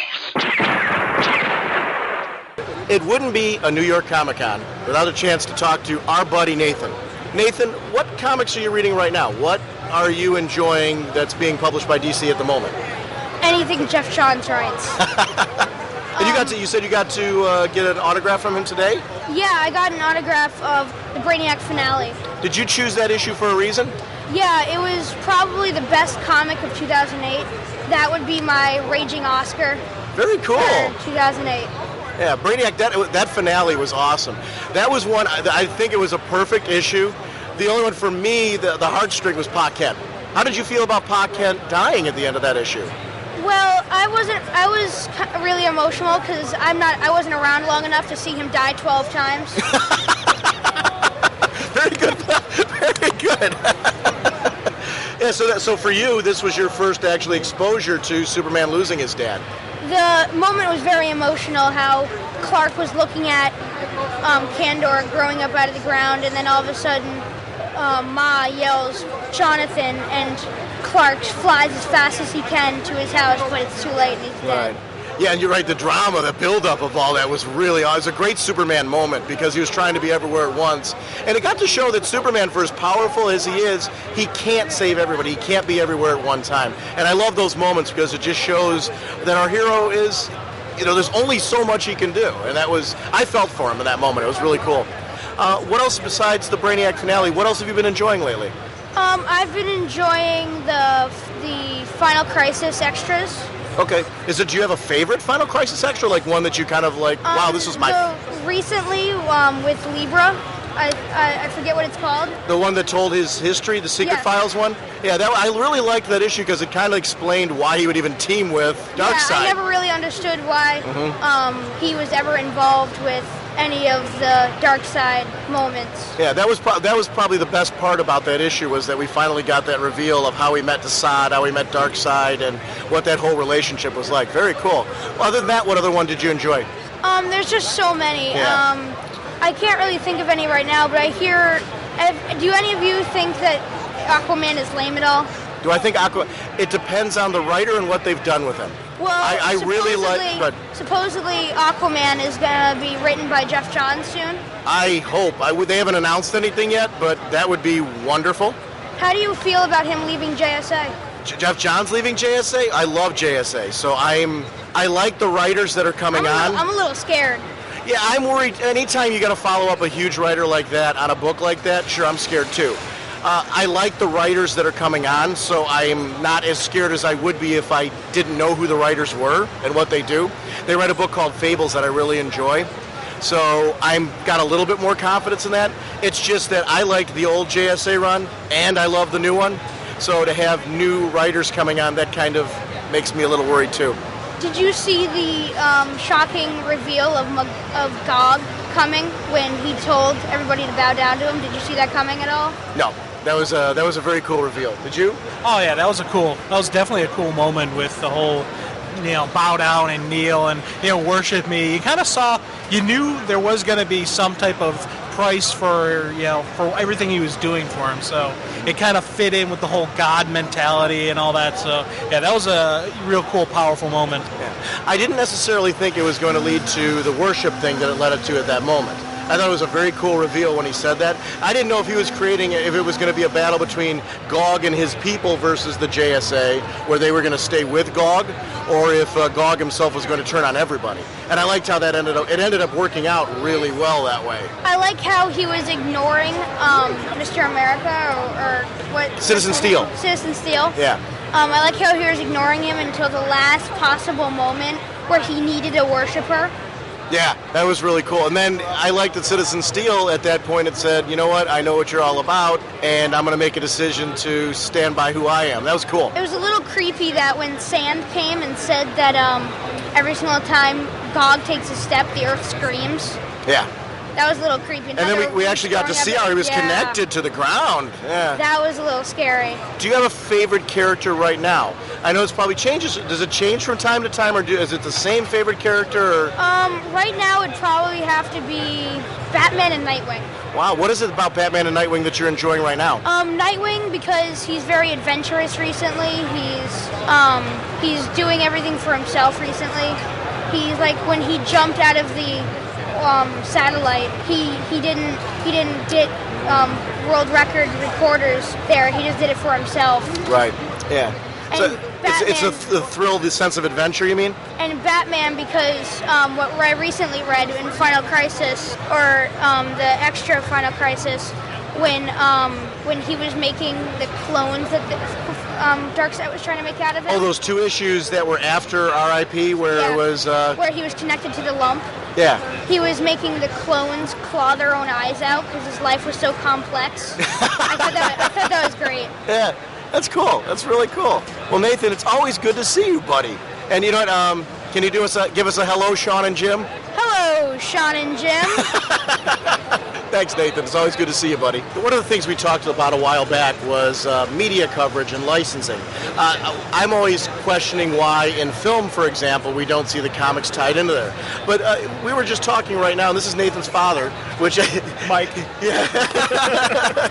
It wouldn't be a New York Comic-Con without a chance to talk to our buddy Nathan. Nathan, what comics are you reading right now? What are you enjoying that's being published by DC at the moment? Anything Jeff Johns writes. And you said you got to get an autograph from him today? Yeah, I got an autograph of the Brainiac finale. Did you choose that issue for a reason? Yeah, it was probably the best comic of 2008. That would be my Raging Oscar. Very cool. For 2008. Yeah, Brainiac, that finale was awesome. That was one, I think it was a perfect issue. The only one for me, the heartstring was Pa Kent. How did you feel about Pa Kent dying at the end of that issue? Well, I was really emotional because I wasn't around long enough to see him die 12 times. Very good. Very good. Yeah, so for you, this was your first actually exposure to Superman losing his dad. The moment was very emotional, how Clark was looking at Kandor growing up out of the ground, and then all of a sudden Ma yells, "Jonathan," and Clark flies as fast as he can to his house, but it's too late and he's dead. Right. Yeah, and you're right, the drama, the build-up of all that was really, it was a great Superman moment because he was trying to be everywhere at once. And it got to show that Superman, for as powerful as he is, he can't save everybody. He can't be everywhere at one time. And I love those moments because it just shows that our hero is, there's only so much he can do. And I felt for him in that moment. It was really cool. What else besides the Brainiac finale, what else have you been enjoying lately? I've been enjoying the Final Crisis extras. Okay. Do you have a favorite Final Crisis extra? Like one that you kind of like, wow, this was my... Recently, with Libra, I forget what it's called. The one that told his history, the Secret Files one? Yeah, I really liked that issue because it kind of explained why he would even team with Darkseid. I never really understood why he was ever involved with any of the Darkseid moments. Yeah, that was probably the best part about that issue was that we finally got that reveal of how he met Desaad, how he met Darkseid, and what that whole relationship was like. Very cool. Well, other than that, what other one did you enjoy? There's just so many. Yeah. I can't really think of any right now, but I hear... Do any of you think that Aquaman is lame at all? Do I think It depends on the writer and what they've done with him. Well, I really like. But supposedly, Aquaman is going to be written by Jeff Johns soon. I hope. They haven't announced anything yet, but that would be wonderful. How do you feel about him leaving JSA? Jeff Johns leaving JSA? I love JSA, so I like the writers that are coming on. I'm a little scared. Yeah, I'm worried. Anytime you got to follow up a huge writer like that on a book like that, sure, I'm scared too. I like the writers that are coming on, so I'm not as scared as I would be if I didn't know who the writers were and what they do. They write a book called Fables that I really enjoy, so I'm got a little bit more confidence in that. It's just that I liked the old JSA run, and I love the new one, so to have new writers coming on, that kind of makes me a little worried too. Did you see the shocking reveal of Gog coming when he told everybody to bow down to him? Did you see that coming at all? No. That was a very cool reveal. Did you? Oh yeah, that was definitely a cool moment with the whole, bow down and kneel and worship me. You kind of you knew there was going to be some type of price for everything he was doing for him. So it kind of fit in with the whole God mentality and all that. So yeah, that was a real cool, powerful moment. Yeah. I didn't necessarily think it was going to lead to the worship thing that it led it to at that moment. I thought it was a very cool reveal when he said that. I didn't know if he was if it was going to be a battle between Gog and his people versus the JSA, where they were going to stay with Gog, or if Gog himself was going to turn on everybody. And I liked how that ended up. It ended up working out really well that way. I like how he was ignoring Mr. America or what? Citizen Steel. Citizen Steel. Yeah. I like how he was ignoring him until the last possible moment where he needed a worshiper. Yeah, that was really cool. And then I liked that Citizen Steel at that point had said, you know what, I know what you're all about, and I'm going to make a decision to stand by who I am. That was cool. It was a little creepy that when Sand came and said that every single time Gog takes a step, the earth screams. Yeah. That was a little creepy. And then we actually got to see how he was connected to the ground. Yeah. That was a little scary. Do you have a favorite character right now? I know it's probably changes. Does it change from time to time, or is it the same favorite character? Or? Right now it'd probably have to be Batman and Nightwing. Wow, what is it about Batman and Nightwing that you're enjoying right now? Nightwing, because he's very adventurous recently. He's doing everything for himself recently. He's like when he jumped out of the satellite, he didn't get world record recorders there. He just did it for himself. Right. Yeah. So Batman, it's the thrill, the sense of adventure, you mean? And Batman, because what I recently read in Final Crisis, or the extra Final Crisis, when he was making the clones that Darkseid was trying to make out of him. Oh, those 2 issues that were after R.I.P., where it was... where he was connected to the lump. Yeah. He was making the clones claw their own eyes out because his life was so complex. I thought that was great. Yeah. That's cool. That's really cool. Well, Nathan, it's always good to see you, buddy. And you know what? Can you give us a hello, Sean and Jim? Hello, Sean and Jim. Thanks, Nathan. It's always good to see you, buddy. One of the things we talked about a while back was media coverage and licensing. I'm always questioning why in film, for example, we don't see the comics tied into there. But we were just talking right now, and this is Nathan's father, which... Mike. Yeah.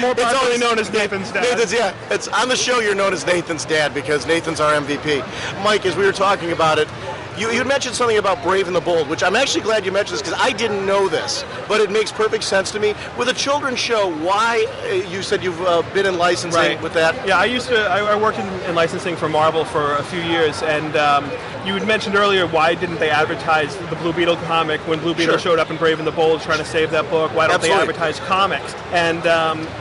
More popularly known as Nathan's dad. It's on the show. You're known as Nathan's dad because Nathan's our MVP. Mike, as we were talking about it, you mentioned something about Brave and the Bold, which I'm actually glad you mentioned this because I didn't know this, but it makes perfect sense to me. With a children's show, why you said you've been in licensing with that? Yeah, I worked in licensing for Marvel for a few years, and you had mentioned earlier, why didn't they advertise the Blue Beetle comic when Blue Beetle showed up in Brave and the Bold trying to save that book? Why don't they advertise comics? And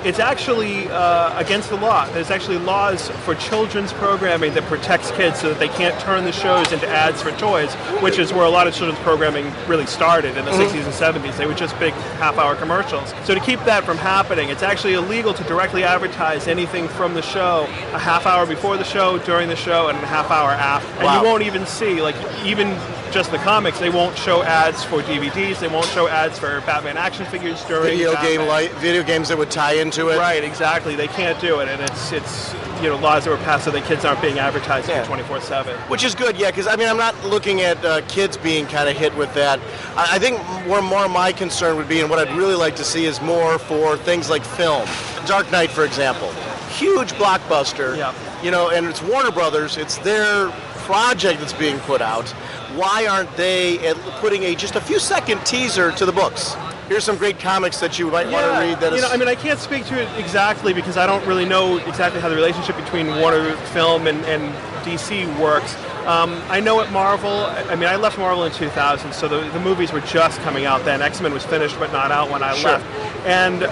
it's actually against the law. There's actually laws for children's programming that protects kids so that they can't turn the shows into ads for toys, which is where a lot of children's programming really started in the 60s and 70s. They were just big half-hour commercials. So to keep that from happening, it's actually illegal to directly advertise anything from the show a half hour before the show, during the show, and a half hour after. And you won't even see, like, even just the comics, they won't show ads for DVDs, they won't show ads for Batman action figures during video games that would tie into it. Right, exactly. They can't do it, and it's laws that were passed so that kids aren't being advertised 24/7. Which is good, yeah, because I'm not looking at kids being kind of hit with that. I think more my concern would be, and what I'd really like to see is more for things like film. Dark Knight, for example, huge blockbuster. Yeah. And it's Warner Brothers. It's their project that's being put out. Why aren't they putting just a few second teaser to the books? Here's some great comics that you might want to read. I can't speak to it exactly because I don't really know exactly how the relationship between Warner Film and DC works. I know at Marvel, I left Marvel in 2000, so the movies were just coming out then. X-Men was finished but not out when I left. And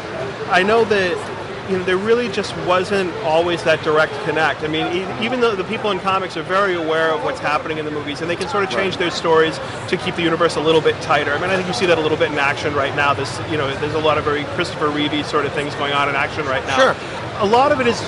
I know that there really just wasn't always that direct connect. I mean, even though the people in comics are very aware of what's happening in the movies, and they can sort of change their stories to keep the universe a little bit tighter. I mean, I think you see that a little bit in action right now. There's a lot of very Christopher Reeve sort of things going on in action right now. Sure. A lot of it is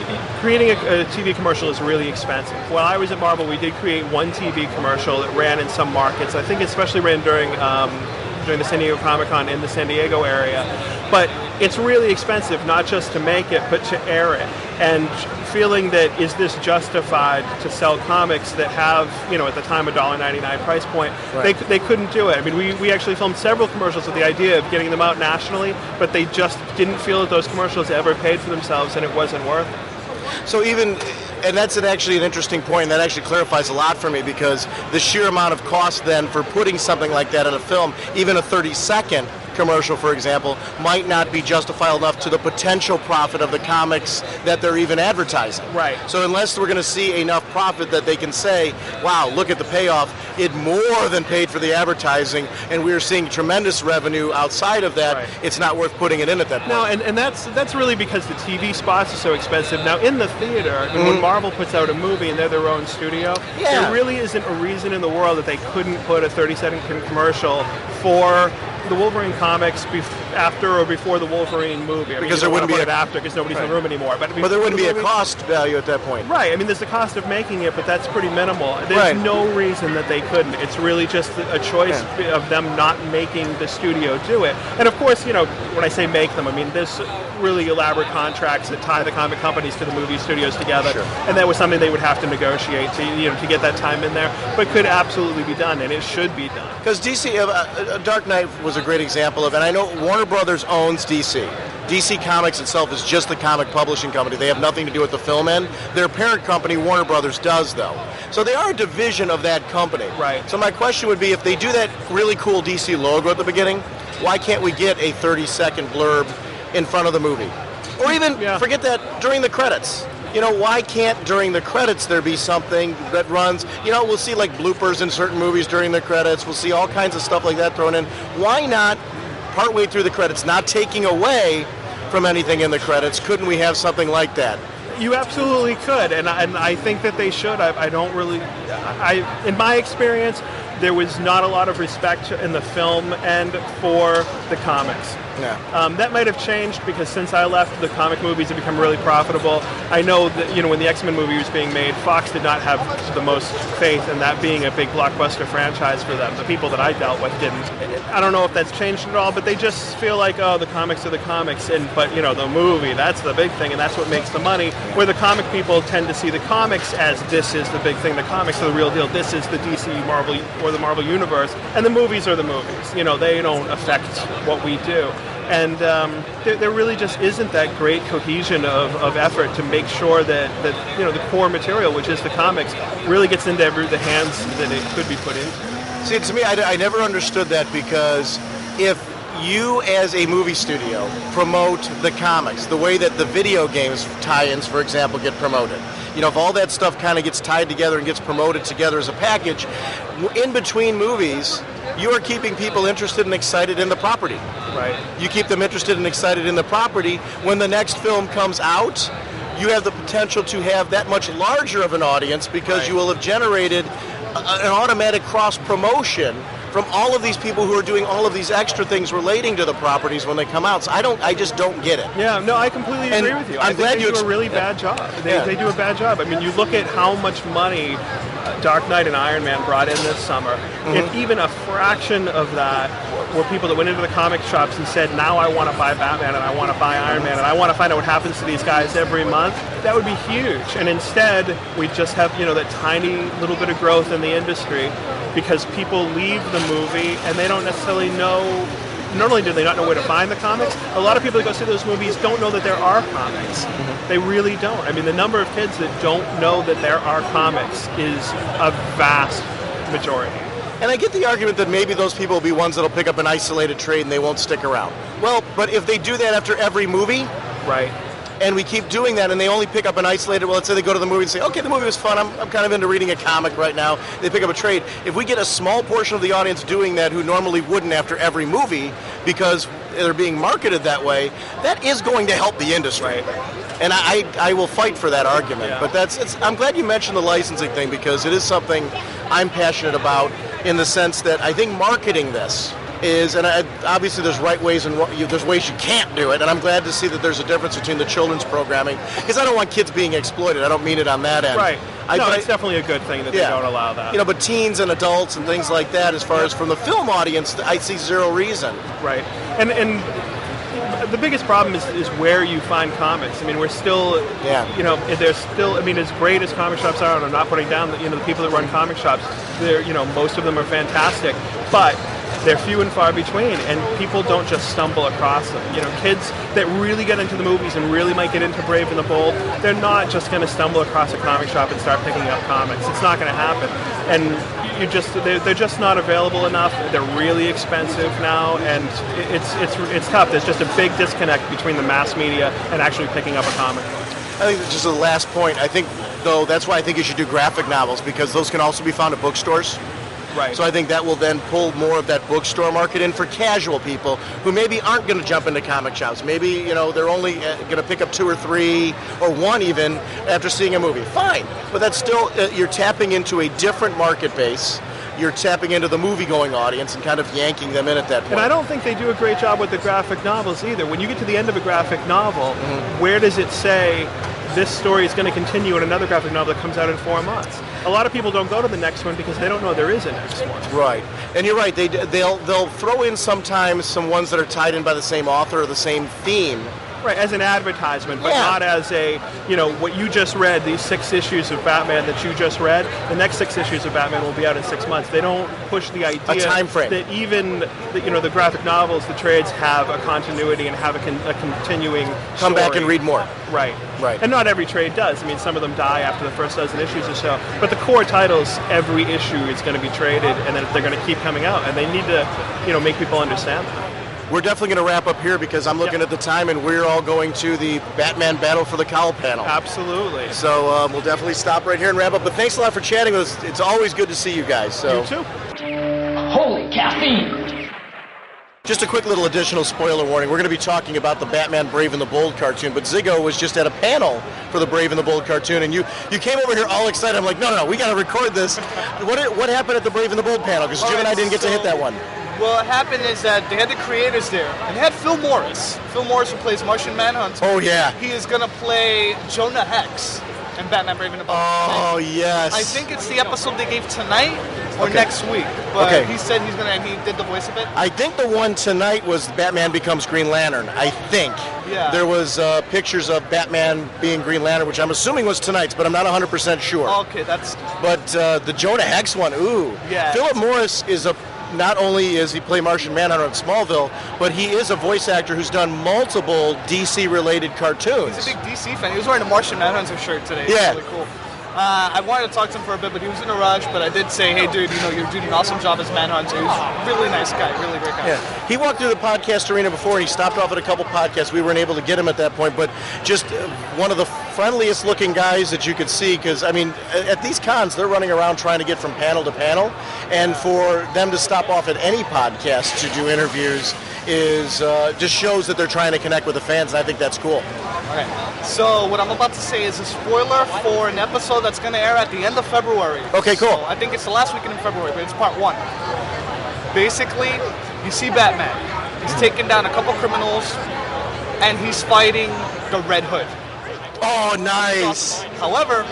creating a TV commercial is really expensive. While I was at Marvel, we did create one TV commercial that ran in some markets. I think it especially ran during the San Diego Comic-Con in the San Diego area. But it's really expensive, not just to make it, but to air it. And feeling that, is this justified to sell comics that have, at the time, $1.99 price point? Right. They couldn't do it. I mean, we actually filmed several commercials with the idea of getting them out nationally, but they just didn't feel that those commercials ever paid for themselves, and it wasn't worth it. So and that's actually an interesting point, and that actually clarifies a lot for me, because the sheer amount of cost then for putting something like that in a film, even a 30-second commercial, for example, might not be justifiable enough to the potential profit of the comics that they're even advertising. Right. So unless we're going to see enough profit that they can say, wow, look at the payoff, it more than paid for the advertising, and we're seeing tremendous revenue outside of that, it's not worth putting it in at that point. No, and that's really because the TV spots are so expensive. Now, in the theater, when Marvel puts out a movie and they're their own studio, there really isn't a reason in the world that they couldn't put a 30-second commercial for the Wolverine comics after or before the Wolverine movie. Because there wouldn't be it after because nobody's in the room anymore. But there wouldn't be a cost value at that point. Right. I mean, there's the cost of making it, but that's pretty minimal. There's no reason that they couldn't. It's really just a choice of them not making the studio do it. And of course, when I say make them, I mean there's really elaborate contracts that tie the comic companies to the movie studios together, and that was something they would have to negotiate to get that time in there. But could absolutely be done, and it should be done. Because DC, Dark Knight was a great example of it. And I know Warner Brothers owns DC. DC Comics itself is just the comic publishing company. They have nothing to do with the film end. Their parent company, Warner Brothers, does, though. So they are a division of that company. Right. So my question would be, if they do that really cool DC logo at the beginning, why can't we get a 30-second blurb in front of the movie? Or even, forget that, during the credits. Why can't during the credits there be something that runs, we'll see like bloopers in certain movies during the credits. We'll see all kinds of stuff like that thrown in. Why not, partway through the credits, not taking away from anything in the credits, couldn't we have something like that? You absolutely could, and I think that they should. I don't really, in my experience, there was not a lot of respect in the film end for the comics. Yeah. That might have changed because since I left, the comic movies have become really profitable. I know that when the X-Men movie was being made, Fox did not have the most faith in that being a big blockbuster franchise for them. The people that I dealt with didn't. I don't know if that's changed at all, but they just feel like, oh, the comics are the comics, but the movie, that's the big thing, and that's what makes the money. Where the comic people tend to see the comics as this is the big thing, the comics are the real deal. This is the DC Marvel or the Marvel Universe, and the movies are the movies. They don't affect what we do. And there really just isn't that great cohesion of effort to make sure that the core material, which is the comics, really gets into the hands that it could be put into. See, to me, I never understood that, because if you as a movie studio promote the comics the way that the video games tie-ins, for example, get promoted, if all that stuff kind of gets tied together and gets promoted together as a package, in between movies, you are keeping people interested and excited in the property. Right. You keep them interested and excited in the property. When the next film comes out, you have the potential to have that much larger of an audience, because you will have generated an automatic cross-promotion from all of these people who are doing all of these extra things relating to the properties when they come out. So I just don't get it. Yeah, no, I completely agree with you. I'm glad they do a really bad job. They do a bad job. I mean, you look at how much money Dark Knight and Iron Man brought in this summer, if even a fraction of that were people that went into the comic shops and said, now I want to buy Batman and I want to buy Iron Man and I want to find out what happens to these guys every month, that would be huge. And instead, we just have, that tiny little bit of growth in the industry because people leave the movie and they don't necessarily know. Not only do they not know where to find the comics, a lot of people that go see those movies don't know that there are comics. They really don't. I mean, the number of kids that don't know that there are comics is a vast majority. And I get the argument that maybe those people will be ones that'll pick up an isolated trade and they won't stick around. Well, but if they do that after every movie, right? And we keep doing that, and they only pick up an isolated, well, let's say they go to the movie and say, okay, the movie was fun, I'm kind of into reading a comic right now. They pick up a trade. If we get a small portion of the audience doing that who normally wouldn't after every movie because they're being marketed that way, that is going to help the industry. Right. And I will fight for that argument. Yeah. But I'm glad you mentioned the licensing thing because it is something I'm passionate about in the sense that I think marketing this is, and obviously there's right ways and there's ways you can't do it, and I'm glad to see that there's a difference between the children's programming, because I don't want kids being exploited. I don't mean it on that end. Right. It's definitely a good thing that they don't allow that. But teens and adults and things like that, as far as from the film audience, I see zero reason. Right. And the biggest problem is where you find comics. I mean, we're still, there's still, as great as comic shops are, and I'm not putting down the people that run comic shops, they're, most of them are fantastic, but they're few and far between, and people don't just stumble across them. Kids that really get into the movies and really might get into Brave and the Bold, they're not just going to stumble across a comic shop and start picking up comics. It's not going to happen. And they're just not available enough. They're really expensive now, and it's tough. There's just a big disconnect between the mass media and actually picking up a comic. I think just the last point. I think, though, that's why I think you should do graphic novels, because those can also be found at bookstores. Right. So I think that will then pull more of that bookstore market in for casual people who maybe aren't going to jump into comic shops. Maybe, they're only going to pick up 2 or 3 or 1 even after seeing a movie. Fine. But that's still, you're tapping into a different market base. You're tapping into the movie-going audience and kind of yanking them in at that point. And I don't think they do a great job with the graphic novels either. When you get to the end of a graphic novel, where does it say this story is going to continue in another graphic novel that comes out in 4 months? A lot of people don't go to the next one because they don't know there is a next one. Right. And you're right. They'll throw in sometimes some ones that are tied in by the same author or the same theme. Right, as an advertisement, but not as a, what you just read, these 6 issues of Batman that you just read, the next 6 issues of Batman will be out in 6 months. They don't push the idea a time frame. That even, the graphic novels, the trades have a continuity and have a continuing Come story. back and read more. Right. Right. And not every trade does. Some of them die after the first dozen issues or so. But the core titles, every issue is going to be traded, and then they're going to keep coming out. And they need to, make people understand that. We're definitely going to wrap up here because I'm looking at the time and we're all going to the Batman Battle for the Cowl Panel. Absolutely. So we'll definitely stop right here and wrap up. But thanks a lot for chatting with us. It's always good to see you guys. So. You too. Holy caffeine! Just a quick little additional spoiler warning. We're going to be talking about the Batman Brave and the Bold cartoon, but Ziggo was just at a panel for the Brave and the Bold cartoon, and you came over here all excited. I'm like, no, we got to record this. What happened at the Brave and the Bold panel? Because Jim and I didn't get to hit that one. Well, what happened is that they had the creators there, and they had Phil Morris. Phil Morris, who plays Martian Manhunter. Oh, yeah. He is going to play Jonah Hex in Batman Brave and the Bold. Oh, yes. I think it's the episode they gave tonight or next week. But he said he's going to, and he did the voice of it. I think the one tonight was Batman Becomes Green Lantern, I think. Yeah. There was pictures of Batman being Green Lantern, which I'm assuming was tonight's, but I'm not 100% sure. Okay, that's... But the Jonah Hex one, ooh. Yeah. Philip Morris is not only is he play Martian Manhunter in Smallville, but he is a voice actor who's done multiple DC-related cartoons. He's a big DC fan. He was wearing a Martian Manhunter shirt today. Yeah. It's really cool. I wanted to talk to him for a bit, but he was in a rush. But I did say, hey, dude, you're doing an awesome job as Manhunter. He was a really nice guy, really great guy. Yeah. He walked through the podcast arena before, and he stopped off at a couple podcasts. We weren't able to get him at that point, but just one of the friendliest looking guys that you could see, because, at these cons, they're running around trying to get from panel to panel, and for them to stop off at any podcast to do interviews is just shows that they're trying to connect with the fans, and I think that's cool. Okay, so what I'm about to say is a spoiler for an episode that's going to air at the end of February. Okay, cool. So I think it's the last weekend in February, but it's part 1. Basically, you see Batman. He's taking down a couple criminals, and he's fighting the Red Hood. Oh, nice. However,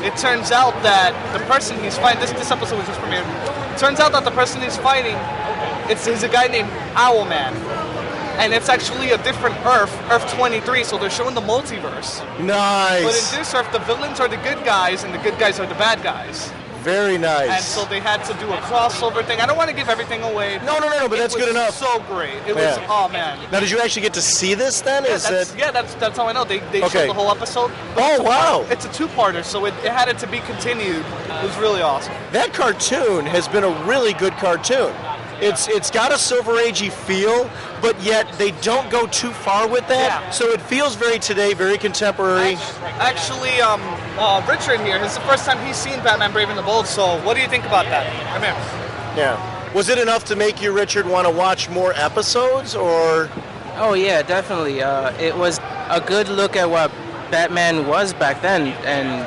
it turns out that the person he's fighting, this episode was just premiered, it turns out that the person he's fighting, he's a guy named Owlman. And it's actually a different Earth 23, so they're showing the multiverse. Nice. But in this Earth, the villains are the good guys, and the good guys are the bad guys. Very nice. And so they had to do a crossover thing. I don't want to give everything away. No, but that's good enough. So great. It was, oh man. Now, did you actually get to see this then? That's how I know. They showed the whole episode. Oh, wow. It's a two-parter, so it had it to be continued. It was really awesome. That cartoon has been a really good cartoon. It's got a Silver Agey feel, but yet they don't go too far with that. Yeah. So it feels very today, very contemporary. Actually, Richard here, it's the first time he's seen Batman Brave and the Bold, so what do you think about that? Come here. Yeah. Was it enough to make you, Richard, want to watch more episodes, or? Oh, yeah, definitely. It was a good look at what Batman was back then, and,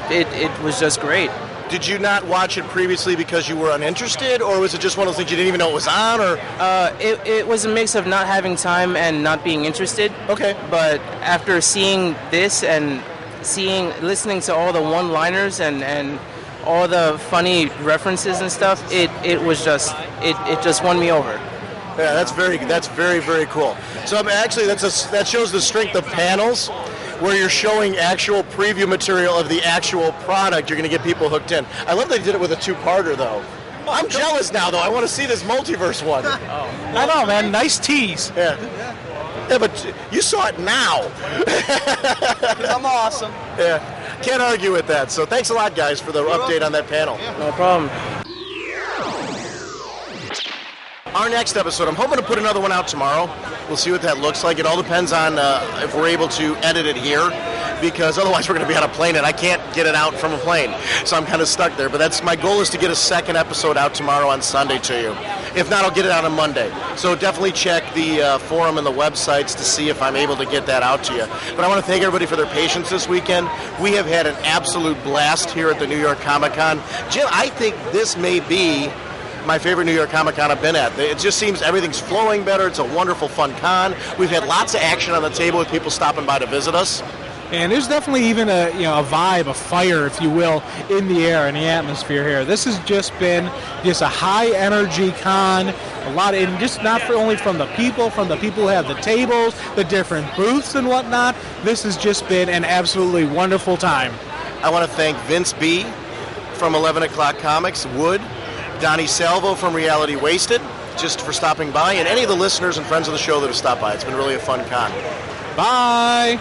it was just great. Did you not watch it previously because you were uninterested, or was it just one of those things you didn't even know it was on? Or it was a mix of not having time and not being interested. Okay. But after seeing this and listening to all the one-liners and all the funny references and stuff, it just won me over. Yeah, that's very, very cool. So actually, that shows the strength of panels, where you're showing actual preview material of the actual product. You're going to get people hooked in. I love they did it with a two-parter, though. I'm jealous now, though. I want to see this multiverse one. I know, man. Nice tease. Yeah, but you saw it now. I'm awesome. Yeah, can't argue with that. So thanks a lot, guys, for the update on that panel. No problem. Our next episode, I'm hoping to put another one out tomorrow. We'll see what that looks like. It all depends on if we're able to edit it here, because otherwise we're going to be on a plane and I can't get it out from a plane. So I'm kind of stuck there. But that's my goal, is to get a second episode out tomorrow on Sunday to you. If not, I'll get it out on Monday. So definitely check the forum and the websites to see if I'm able to get that out to you. But I want to thank everybody for their patience this weekend. We have had an absolute blast here at the New York Comic Con. Jim, I think this may be my favorite New York Comic Con I've been at. It just seems everything's flowing better. It's a wonderful, fun con. We've had lots of action on the table with people stopping by to visit us. And there's definitely even a vibe, a fire, if you will, in the air, in the atmosphere here. This has just been a high energy con. A lot of, and just not only from the people who have the tables, the different booths and whatnot. This has just been an absolutely wonderful time. I want to thank Vince B. from 11 O'Clock Comics, Wood, Donnie Salvo from Reality Wasted, just for stopping by, and any of the listeners and friends of the show that have stopped by. It's been really a fun con. Bye!